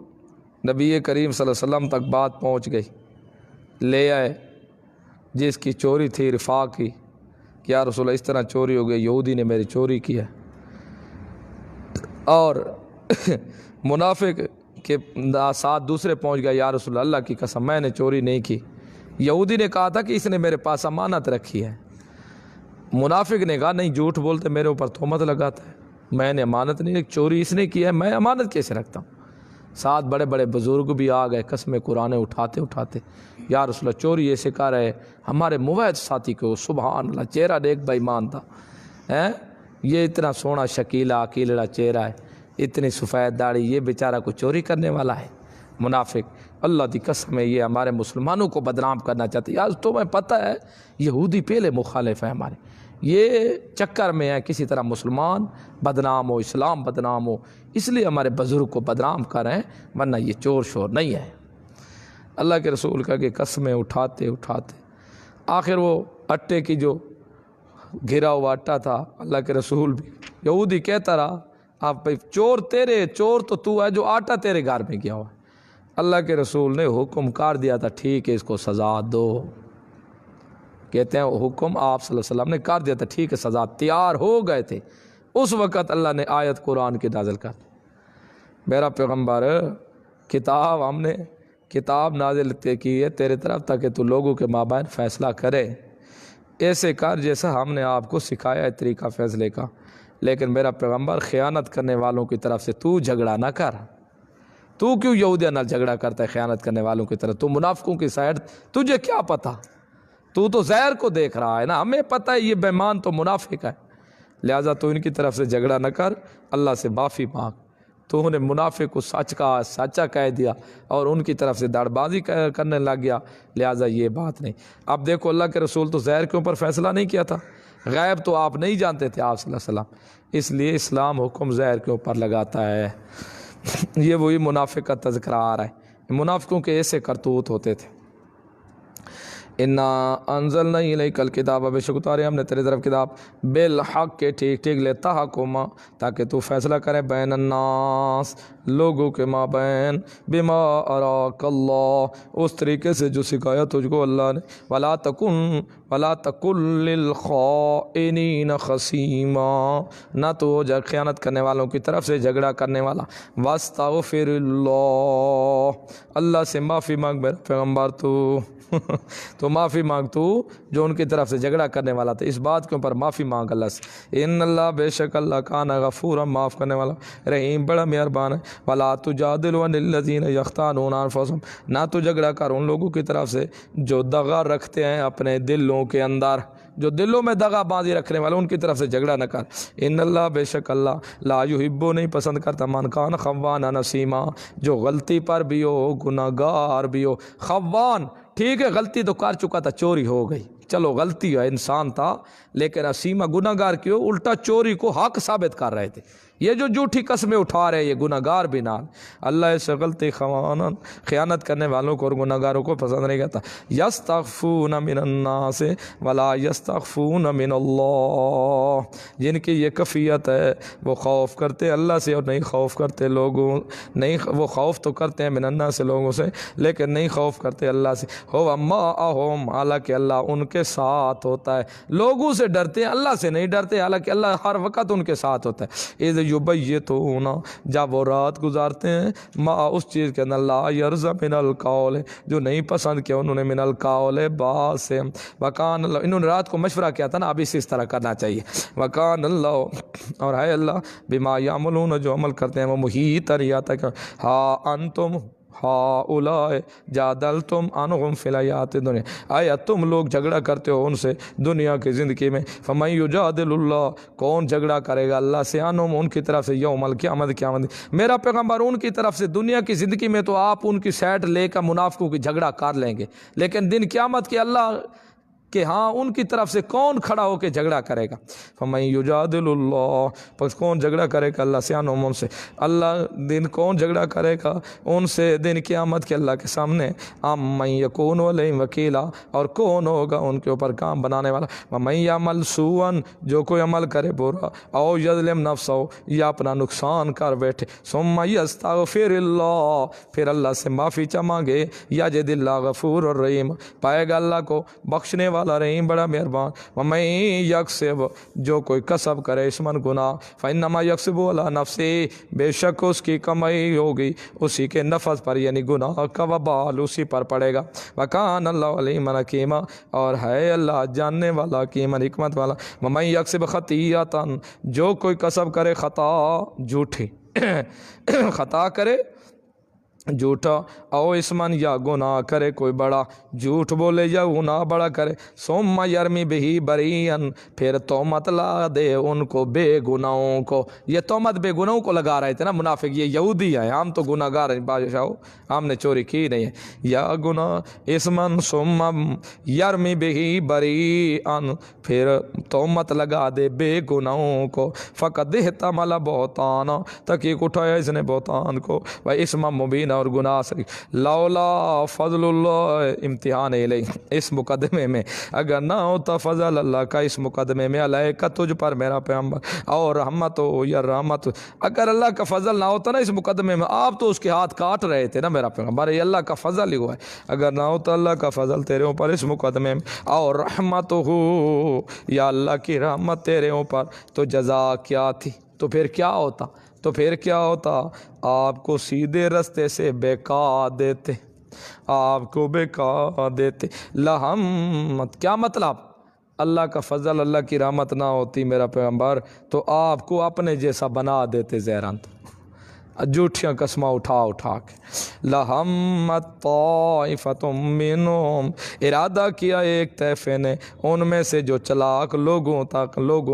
Speaker 1: نبی کریم صلی اللہ علیہ وسلم تک بات پہنچ گئی، لے آئے جس کی چوری تھی رفاع کی، کہ یا رسول اللہ اس طرح چوری ہو گئی، یہودی نے میری چوری کی ہے۔ اور منافق کے ساتھ دوسرے پہنچ گئے، یا رسول اللہ کی قسم میں نے چوری نہیں کی۔ یہودی نے کہا تھا کہ اس نے میرے پاس امانت رکھی ہے، منافق نے کہا نہیں جھوٹ بولتے، میرے اوپر تہمت لگاتا ہے، میں نے امانت نہیں رکھی، چوری اس نے کی ہے، میں امانت کیسے رکھتا ہوں۔ ساتھ بڑے بڑے بزرگ بھی آ گئے قسم قرآن اٹھاتے اٹھاتے، یا رسول اللہ چوری یہ سکھا رہے ہمارے موعد ساتھی کو، سبحان اللہ، چہرہ دیکھ بے ایمان تھا، یہ اتنا سونا شکیلا اکیلڑا چہرہ ہے، اتنی سفید داڑھی، یہ بیچارہ کو چوری کرنے والا ہے۔ منافق اللہ دی قسم ہے یہ ہمارے مسلمانوں کو بدنام کرنا چاہتے ہیں۔ آج تمہیں پتہ ہے یہودی پہلے مخالف ہیں ہمارے، یہ چکر میں ہے کسی طرح مسلمان بدنام ہو، اسلام بدنام ہو، اس لیے ہمارے بزرگ کو بدنام کر رہے ہیں، ورنہ یہ چور شور نہیں ہے۔ اللہ کے رسول کا کہ قسمیں اٹھاتے اٹھاتے آخر وہ آٹے کی جو گھرا ہوا آٹا تھا، اللہ کے رسول بھی یہودی کہتا رہا آپ چور تیرے، چور تو ہے جو آٹا تیرے گھر میں گیا ہوا۔ اللہ کے رسول نے حکم کر دیا تھا ٹھیک ہے اس کو سزا دو، کہتے ہیں حکم آپ صلی اللہ علیہ وسلم نے کر دیا تھا ٹھیک ہے سزا، تیار ہو گئے تھے۔ اس وقت اللہ نے آیت قرآن کی نازل کر دی، میرا پیغمبر کتاب ہم نے کتاب نازل کی ہے تیرے طرف تاکہ تو لوگوں کے مابین فیصلہ کرے، ایسے کر جیسا ہم نے آپ کو سکھایا ہے طریقہ فیصلے کا، لیکن میرا پیغمبر خیانت کرنے والوں کی طرف سے تو جھگڑا نہ کر۔ تو کیوں یہودیوں نال جھگڑا کرتا ہے خیانت کرنے والوں کی طرف؟ تو منافقوں کی سائڈ، تجھے کیا پتہ؟ تو ظاہر کو دیکھ رہا ہے نا، ہمیں پتہ ہے یہ بے ایمان تو منافق ہے، لہٰذا تو ان کی طرف سے جھگڑا نہ کر، اللہ سے معافی مانگ۔ تو نے منافق کو سچ کا سچا کہہ دیا اور ان کی طرف سے داڑ بازی کرنے لگ گیا، لہٰذا یہ بات نہیں۔ اب دیکھو اللہ کے رسول تو زہر کے اوپر فیصلہ نہیں کیا تھا، غیب تو آپ نہیں جانتے تھے آپ صلی اللہ علیہ وسلم، اس لیے اسلام حکم زہر کے اوپر لگاتا ہے۔ یہ وہی منافق کا تذکرہ آ رہا ہے، منافقوں کے ایسے کرتوت ہوتے تھے۔ انا انزلنا الیک الکتاب، بے شک اتارے ہم نے تیرے طرف کتاب، بالحق کے ٹھیک ٹھیک لتحکم تاکہ تو فیصلہ کرے، بین الناس لوگوں کے مابین، بما اراک اللہ اس طریقے سے جو سکھایا تجھ کو اللہ نے، ولا تکن للخائنین خصیما، نہ تو ہو جائے خیانت کرنے والوں کی طرف سے جھگڑا کرنے والا، واستغفر اللہ سے معافی مانگ میرا پیغمبر تو معافی مانگ تو جو ان کی طرف سے جھگڑا کرنے والا تھا، اس بات کے اوپر معافی مانگ اللہ سے۔ ان اللہ بے شک اللہ کان غفورا معاف کرنے والا، رحیم بڑا مہربان ہے۔ ولا تجادل عن الذین یختانون انفسهم، نہ تو جھگڑا کر ان لوگوں کی طرف سے جو دغا رکھتے ہیں اپنے دلوں کے اندر، جو دلوں میں دغا بازی رکھنے والے ان کی طرف سے جھگڑا نہ کر۔ ان اللہ بے شک اللہ لا یحب نہیں پسند کرتا من کان خوانا نسیما، جو غلطی پر بھی ہو گناہ گار بھی ہو۔ خوان ٹھیک ہے غلطی تو کر چکا تھا، چوری ہو گئی، چلو غلطی ہے انسان تھا، لیکن اسیمہ گناہ گار کیوں؟ الٹا چوری کو حق ثابت کر رہے تھے۔ یہ جو جھوٹی قسمیں اٹھا رہے یہ گناہ گار بھی نال، اللہ اس غلطی خیانت کرنے والوں کو اور گناہ گاروں کو پسند نہیں کرتا۔ یستخفون من الناس ولا یستخفون من اللہ، جن کی یہ کفیت ہے وہ خوف کرتے اللہ سے اور نہیں خوف کرتے لوگوں، نہیں وہ خوف تو کرتے ہیں من الناس سے لوگوں سے، لیکن نہیں خوف کرتے اللہ سے۔ ہو معہم، حالانکہ اللہ ان کے ساتھ ہوتا ہے، لوگوں سے ڈرتے ہیں اللہ سے نہیں ڈرتے، حالانکہ اللہ ہر وقت ان کے ساتھ ہوتا ہے۔ اذ یبیتون، جب وہ رات گزارتے ہیں، ما اس چیز کے اندر، لا یرضى من القول، جو نہیں پسند کیا انہوں نے، من القول بات سے، وکان اللہ، انہوں نے رات کو مشورہ کیا تھا نا، اب اس طرح کرنا چاہیے، وکان اللہ، اور ہے اللہ، بما یعملون، جو عمل کرتے ہیں وہ محیط ریاتا کہ ہا انتم ہؤلاء جادلتم عنہم فی الحیات الدنیا، آیا تم لوگ جھگڑا کرتے ہو ان سے دنیا کی زندگی میں، فمن یجادل اللہ، کون جھگڑا کرے گا اللہ سے، عنہم ان کی طرف سے، یوم القیامت، میرا پیغمبر ان کی طرف سے دنیا کی زندگی میں تو آپ ان کی سائڈ لے کر منافقوں کی جھگڑا کر لیں گے، لیکن دن قیامت کے اللہ کہ ہاں ان کی طرف سے کون کھڑا ہو کے جھگڑا کرے گا. فمن یجادل اللہ، پس کون جھگڑا کرے گا اللہ سے ان سے. اللہ دن کون جھگڑا کرے گا ان سے دن قیامت کے اللہ کے سامنے. من یکون علیہم وکیلا، اور کون ہوگا ان کے اوپر کام بنانے والا. ومن یعمل سوءا، جو کوئی عمل کرے برا، او یظلم نفسہ، یا اپنا نقصان کر بیٹھے، ثم یستغفر اللہ، پھر اللہ سے معافی مانگے، یجد اللہ غفور الرحیم، پائے گا اللہ کو بخشنے والا رحیم بڑا مہربان. ومن یکسب، جو کوئی کسب کرے اسمن گناہ، فانما یکسب علی نفسہ، بے شک اس کی کمائی ہوگی اسی کے نفس پر، یعنی گناہ کا وبال اسی پر پڑے گا. وکان اللہ علیما حکیما، اور ہے اللہ جاننے والا حکیما حکمت والا. ومن یکسب خطیئۃ، جو کوئی کسب کرے خطا جھوٹی خطا کرے جھوٹا، او اسمن، یا گناہ کرے کوئی بڑا، جھوٹ بولے یا گناہ بڑا کرے، ثم یرمی بہی بریئن، پھر تہمت لا دے ان کو بے گناہوں کو. یہ تہمت بے گناہوں کو لگا رہے تھے نا منافق، یہ یہودی ہیں، ہم تو گناہ گار ہیں بادشاہ، ہم نے چوری کی نہیں ہے. یا گناہ اسمن ثم یرمی بہی بریئن، پھر تہمت لگا دے بے گناہوں کو. فقد احتمل بہتان، تحقیق اٹھایا اس نے بہتان کو، و اسم مبین، اور گناہ سے. لولا فضل اللہ، امتحان علیہ، اس مقدمے میں اگر نہ ہوتا فضل اللہ کا اس مقدمے میں علیہ کا تجھ پر میرا پیغمبر، اور رحمت ہو یا رحمت، اگر اللہ کا فضل نہ ہوتا نا اس مقدمے میں، آپ تو اس کے ہاتھ کاٹ رہے تھے نا میرا پیغمبر، یہ اللہ کا فضل ہی ہوا ہے. اگر نہ ہوتا اللہ کا فضل تیرے اوپر اس مقدمے میں، اور رحمت ہو یا اللہ کی رحمت تیرے اوپر، تو جزا کیا تھی، تو پھر کیا ہوتا، تو پھر کیا ہوتا، آپ کو سیدھے رستے سے بہکا دیتے، آپ کو بہکا دیتے. لہمت، کیا مطلب، اللہ کا فضل اللہ کی رحمت نہ ہوتی میرا پیغمبر تو آپ کو اپنے جیسا بنا دیتے زیرانت، جھوٹیاں قسمہ اٹھا اٹھا کے. لہمت طائفۃ منہم، ارادہ کیا ایک طائفے نے ان میں سے جو چلاک لوگوں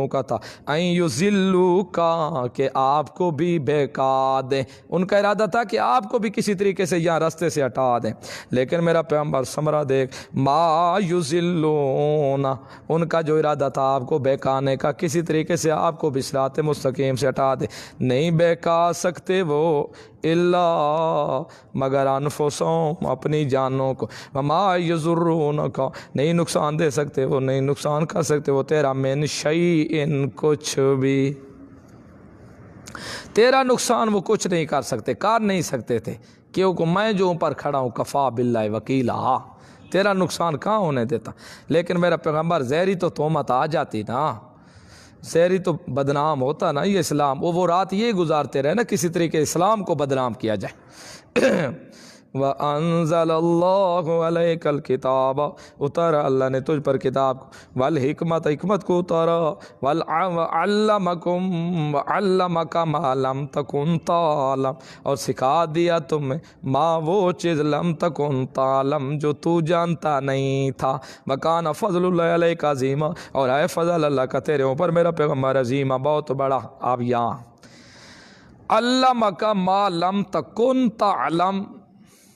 Speaker 1: کا تھا، ان یضلوکا، کہ آپ کو بھی بہکا دیں. ان کا ارادہ تھا کہ آپ کو بھی کسی طریقے سے یہاں راستے سے ہٹا دیں، لیکن میرا پیغمبر ثمرہ دیکھ، ما یضلون، ان کا جو ارادہ تھا آپ کو بہکانے کا، کسی طریقے سے آپ کو بھی صراط مستقیم سے ہٹا دیں، نہیں بہکا سکتے وہ الا مگر انفسهم، اپنی جانوں کو. وما یضرونک، نہیں نقصان دے سکتے وہ، نہیں نقصان کر سکتے وہ تیرا، من شیء، کچھ بھی تیرا نقصان وہ کچھ نہیں کر سکتے، کر نہیں سکتے تھے، کیونکہ میں جو اوپر کھڑا ہوں کفا باللہ وکیلا، تیرا نقصان کہاں ہونے دیتا. لیکن میرا پیغمبر زہری تو تہمت آ جاتی نا، زہری تو بدنام ہوتا نا یہ اسلام، وہ رات یہ گزارتے رہے نا کسی طریقے اسلام کو بدنام کیا جائے. وَأَنزَلَ اللَّهُ عَلَيْكَ الْكِتَابَ، اتارا اللہ نے تجھ پر کتاب کو، والحکمت، حکمت کو اتارا، وَعَلَّمَكَ مَا لَمْ تَكُنْ تَعْلَمْ، اور سکھا دیا تمہیں ما وہ چیز لم تکن تعلم، جو تو جانتا نہیں تھا. وَكَانَ فَضْلُ اللَّهِ عَلَيْكَ عَظِيمًا، اور ہے فضل اللہ کا تیرے اوپر میرا پیغمبر عظیمہ، بہت بڑا. اب یہاں علمک ما لم تکن تعلم،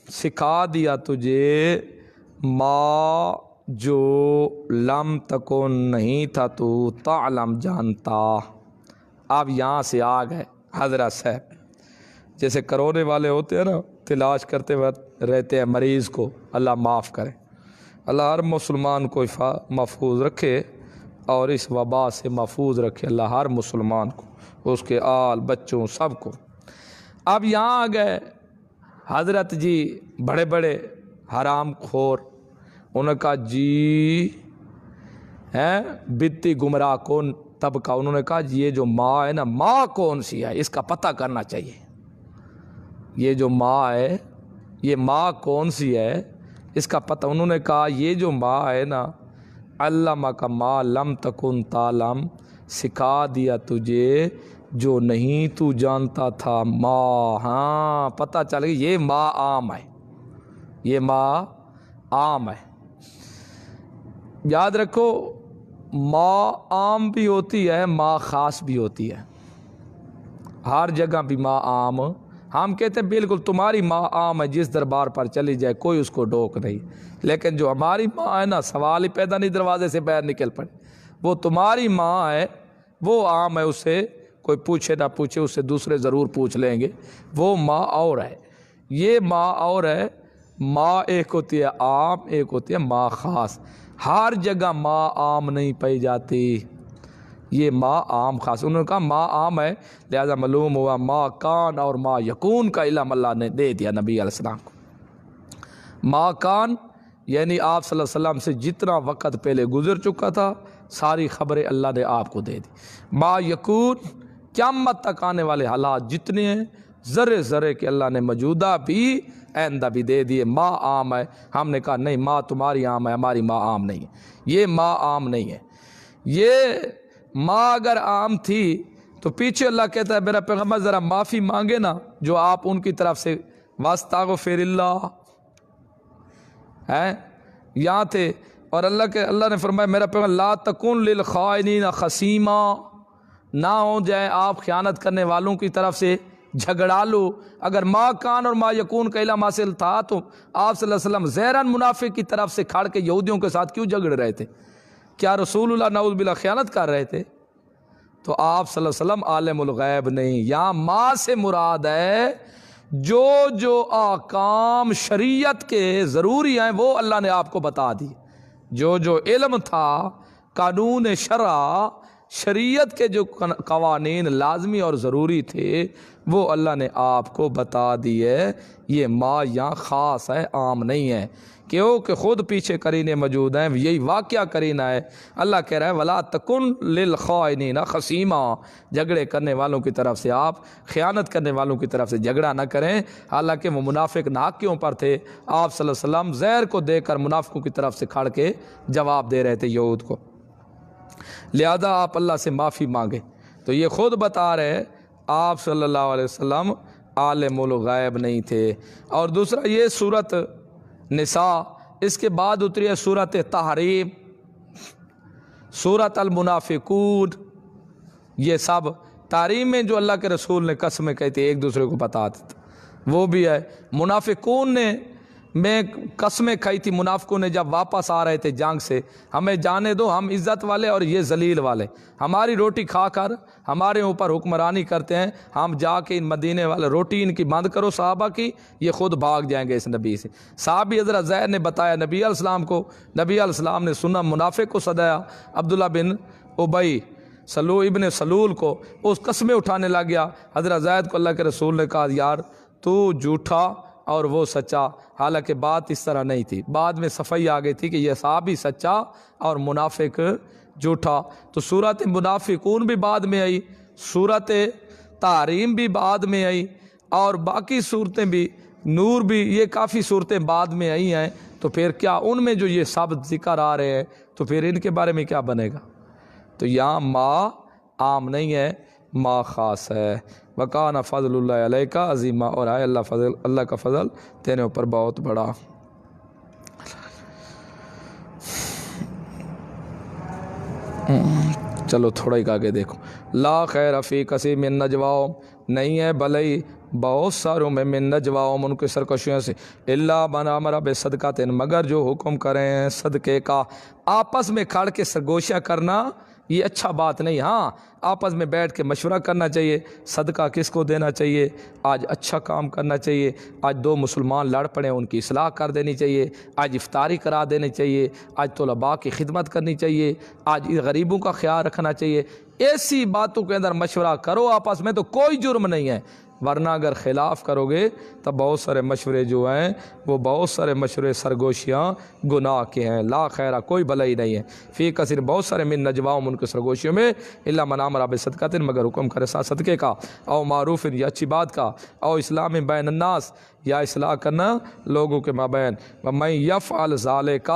Speaker 1: سکھا دیا تجھے ما جو لم تکن نہیں تھا تو تعلم جانتا. اب یہاں سے آ گئے حضرت صاحب، جیسے کرونے والے ہوتے ہیں نا، تلاش کرتے وقت رہتے ہیں مریض کو، اللہ معاف کرے، اللہ ہر مسلمان کو محفوظ رکھے اور اس وبا سے محفوظ رکھے اللہ ہر مسلمان کو، اس کے آل بچوں سب کو. اب یہاں آ گئے حضرت جی بڑے بڑے حرام خور، ان کا جی ہے بتی گمراہ کون طبقہ، انہوں نے کہا جی یہ جو ماں ہے نا، ماں کون سی ہے اس کا پتہ کرنا چاہیے، یہ جو ماں ہے یہ ماں کون سی ہے اس کا پتہ. انہوں نے کہا یہ جو ماں ہے نا، علمک ما لم تکن تعلم، سکھا دیا تجھے جو نہیں تو جانتا تھا. ماں، ہاں پتہ چل گئی، یہ ماں عام ہے، یہ ماں عام ہے. یاد رکھو ماں عام بھی ہوتی ہے، ماں خاص بھی ہوتی ہے. ہر جگہ بھی ماں عام ہم کہتے ہیں بالکل تمہاری ماں عام ہے، جس دربار پر چلی جائے کوئی اس کو ڈوک نہیں، لیکن جو ہماری ماں ہے نا، سوال ہی پیدا نہیں دروازے سے باہر نکل پڑے، وہ تمہاری ماں ہے وہ عام ہے، اسے کوئی پوچھے نہ پوچھے، اس سے دوسرے ضرور پوچھ لیں گے، وہ ماں اور ہے، یہ ماں اور ہے۔ ماں ایک ہوتی ہے عام، ایک ہوتی ہے ماں خاص۔ ہر جگہ ماں عام نہیں پائی جاتی، یہ ماں عام خاص۔ انہوں نے کہا ماں عام ہے، لہذا معلوم ہوا ماں کان اور ماں یکون کا علم اللہ نے دے دیا نبی علیہ السلام کو۔ ماں کان یعنی آپ صلی اللہ علیہ وسلم سے جتنا وقت پہلے گزر چکا تھا ساری خبریں اللہ نے آپ کو دے دی۔ ماں یکون قیامت تک آنے والے حالات جتنے ہیں ذرے ذرے کے اللہ نے موجودہ بھی آئندہ بھی دے دیے۔ ماں عام ہے، ہم نے کہا نہیں ماں تمہاری عام ہے، ہماری ماں عام نہیں ہے، یہ ماں عام نہیں ہے۔ یہ ماں اگر عام تھی تو پیچھے اللہ کہتا ہے میرا پیغمبر ذرا معافی مانگے نا جو آپ ان کی طرف سے واستغفر اللہ ہے یہاں تھے، اور اللہ نے فرمایا میرا پیغمبر لا تکن للخائنین خصیما، نہ ہو جائے آپ خیانت کرنے والوں کی طرف سے جھگڑالو۔ اگر ماں کان اور ماں یکون کا علم حاصل تھا تو آپ صلی اللہ علیہ وسلم زہراً منافق کی طرف سے کھڑ کے یہودیوں کے ساتھ کیوں جھگڑ رہے تھے؟ کیا رسول اللہ نعوذ باللہ خیانت کر رہے تھے؟ تو آپ صلی اللہ علیہ وسلم عالم الغیب نہیں، یہاں ماں سے مراد ہے جو احکام شریعت کے ضروری ہیں وہ اللہ نے آپ کو بتا دی، جو علم تھا قانون شرع شریعت کے جو قوانین لازمی اور ضروری تھے وہ اللہ نے آپ کو بتا دیے۔ یہ ماں یہاں خاص ہے، عام نہیں ہے، کیونکہ خود پیچھے کرینے موجود ہیں، یہی واقعہ کرینہ ہے۔ اللہ کہہ رہا ہے وَلَا تَكُنْ لِلْخَائِنِينَ خَصِيمًا، جھگڑے کرنے والوں کی طرف سے آپ خیانت کرنے والوں کی طرف سے جھگڑا نہ کریں، حالانکہ وہ منافق ناکیوں پر تھے، آپ صلی اللہ علیہ وسلم زہر کو دے کر منافقوں کی طرف سے کھڑ کے جواب دے رہے تھے یہود کو، لہذا آپ اللہ سے معافی مانگے۔ تو یہ خود بتا رہے آپ صلی اللہ علیہ وسلم عالم الغیب نہیں تھے۔ اور دوسرا یہ سورت نساء، اس کے بعد اتری ہے سورت تحریم، سورت المنافقون، یہ سب تحریم میں جو اللہ کے رسول نے قسمیں کہتی ایک دوسرے کو بتاتے تھے وہ بھی ہے۔ منافقون نے میں قسمیں کھائی تھی، منافقوں نے جب واپس آ رہے تھے جنگ سے، ہمیں جانے دو ہم عزت والے اور یہ ذلیل والے، ہماری روٹی کھا کر ہمارے اوپر حکمرانی کرتے ہیں، ہم جا کے ان مدینے والے روٹی ان کی بند کرو صحابہ کی، یہ خود بھاگ جائیں گے اس نبی سے۔ صحابی حضرت زید نے بتایا نبی علیہ السلام کو، نبی علیہ السلام نے سنا، منافق کو صدایا، عبداللہ بن ابی ابن سلول کو، اس قسمیں اٹھانے لگ گیا۔ حضرت زید کو اللہ کے رسول نے کہا یار تو جھوٹا اور وہ سچا، حالانکہ بات اس طرح نہیں تھی، بعد میں صفائی آ گئی تھی کہ یہ صحابی سچا اور منافق جھوٹا۔ تو صورت منافقون بھی بعد میں آئی، صورت تحریم بھی بعد میں آئی، اور باقی صورتیں بھی، نور بھی، یہ کافی صورتیں بعد میں آئی ہیں۔ تو پھر کیا ان میں جو یہ سب ذکر آ رہے ہیں تو پھر ان کے بارے میں کیا بنے گا؟ تو یہاں ماں عام نہیں ہے، ماں خاص ہے۔ وَكَانَ فضل اللہ علیہ عظیمہ، اور ہے اللہ کا فضل تیرے اوپر بہت بڑا۔ چلو تھوڑا ہی آگے دیکھو، لا خیر فی کثیر من نجواہم، نہیں ہے بھلائی بہت ساروں میں من نجواہم ان کے سرکشیوں سے، الا من امر بصدقۃ، مگر جو حکم کریں صدقے کا۔ آپس میں کھڑ کے سرگوشیاں کرنا یہ اچھا بات نہیں، ہاں آپس میں بیٹھ کے مشورہ کرنا چاہیے، صدقہ کس کو دینا چاہیے، آج اچھا کام کرنا چاہیے، آج دو مسلمان لڑ پڑے ان کی اصلاح کر دینی چاہیے، آج افطاری کرا دینی چاہیے، آج طلباء کی خدمت کرنی چاہیے، آج غریبوں کا خیال رکھنا چاہیے۔ ایسی باتوں کے اندر مشورہ کرو آپس میں تو کوئی جرم نہیں ہے، ورنہ اگر خلاف کرو گے تب بہت سارے مشورے جو ہیں وہ بہت سارے مشورے سرگوشیاں گناہ کے ہیں۔ لا خیرہ، کوئی بھلائی نہیں ہے، فی کثیر، بہت سارے من نجواہم ان کے سرگوشیوں میں، الا من امر بصدقۃ، مگر حکم کرے صدقے کا، او معروف، یا اچھی بات کا، او اسلام بین الناس، یا اصلاح کرنا لوگوں کے مابین، ومن یفعل ذلک،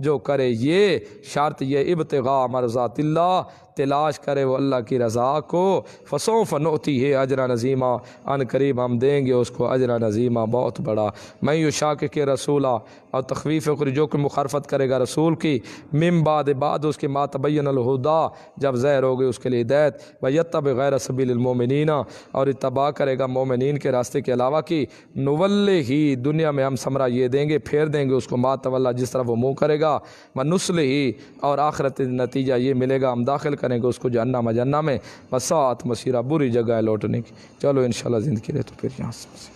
Speaker 1: جو کرے یہ شرط یہ ابتغاء مرضات اللہ تلاش کرے وہ اللہ کی رضا کو فسوف نؤتیہ اجرا عظیما ان قریب ہم دیں گے اس کو اجرا عظیما بہت بڑا من یشاقق رسولہ اور تخویف جو کہ مخالفت کرے گا رسول کی من بعد اس کے ما تبین الہدا جب ظاہر ہو گئی اس کے لیے ہدایت ویتبع غیر سبیل المؤمنین اور اتباع کرے گا مومنین کے راستے کے علاوہ کی نولہ دنیا میں ہم ثمرہ یہ دیں گے پھیر دیں گے اس کو ما تولا جس طرح وہ منہ کرے گا ونصلہ اور آخرت نتیجہ یہ ملے گا ہم داخل کریں گے اس کو جہنم میں وساعت مسیرہ بری جگہ ہے لوٹنے کی چلو انشاءاللہ زندگی رہے تو پھر یہاں سے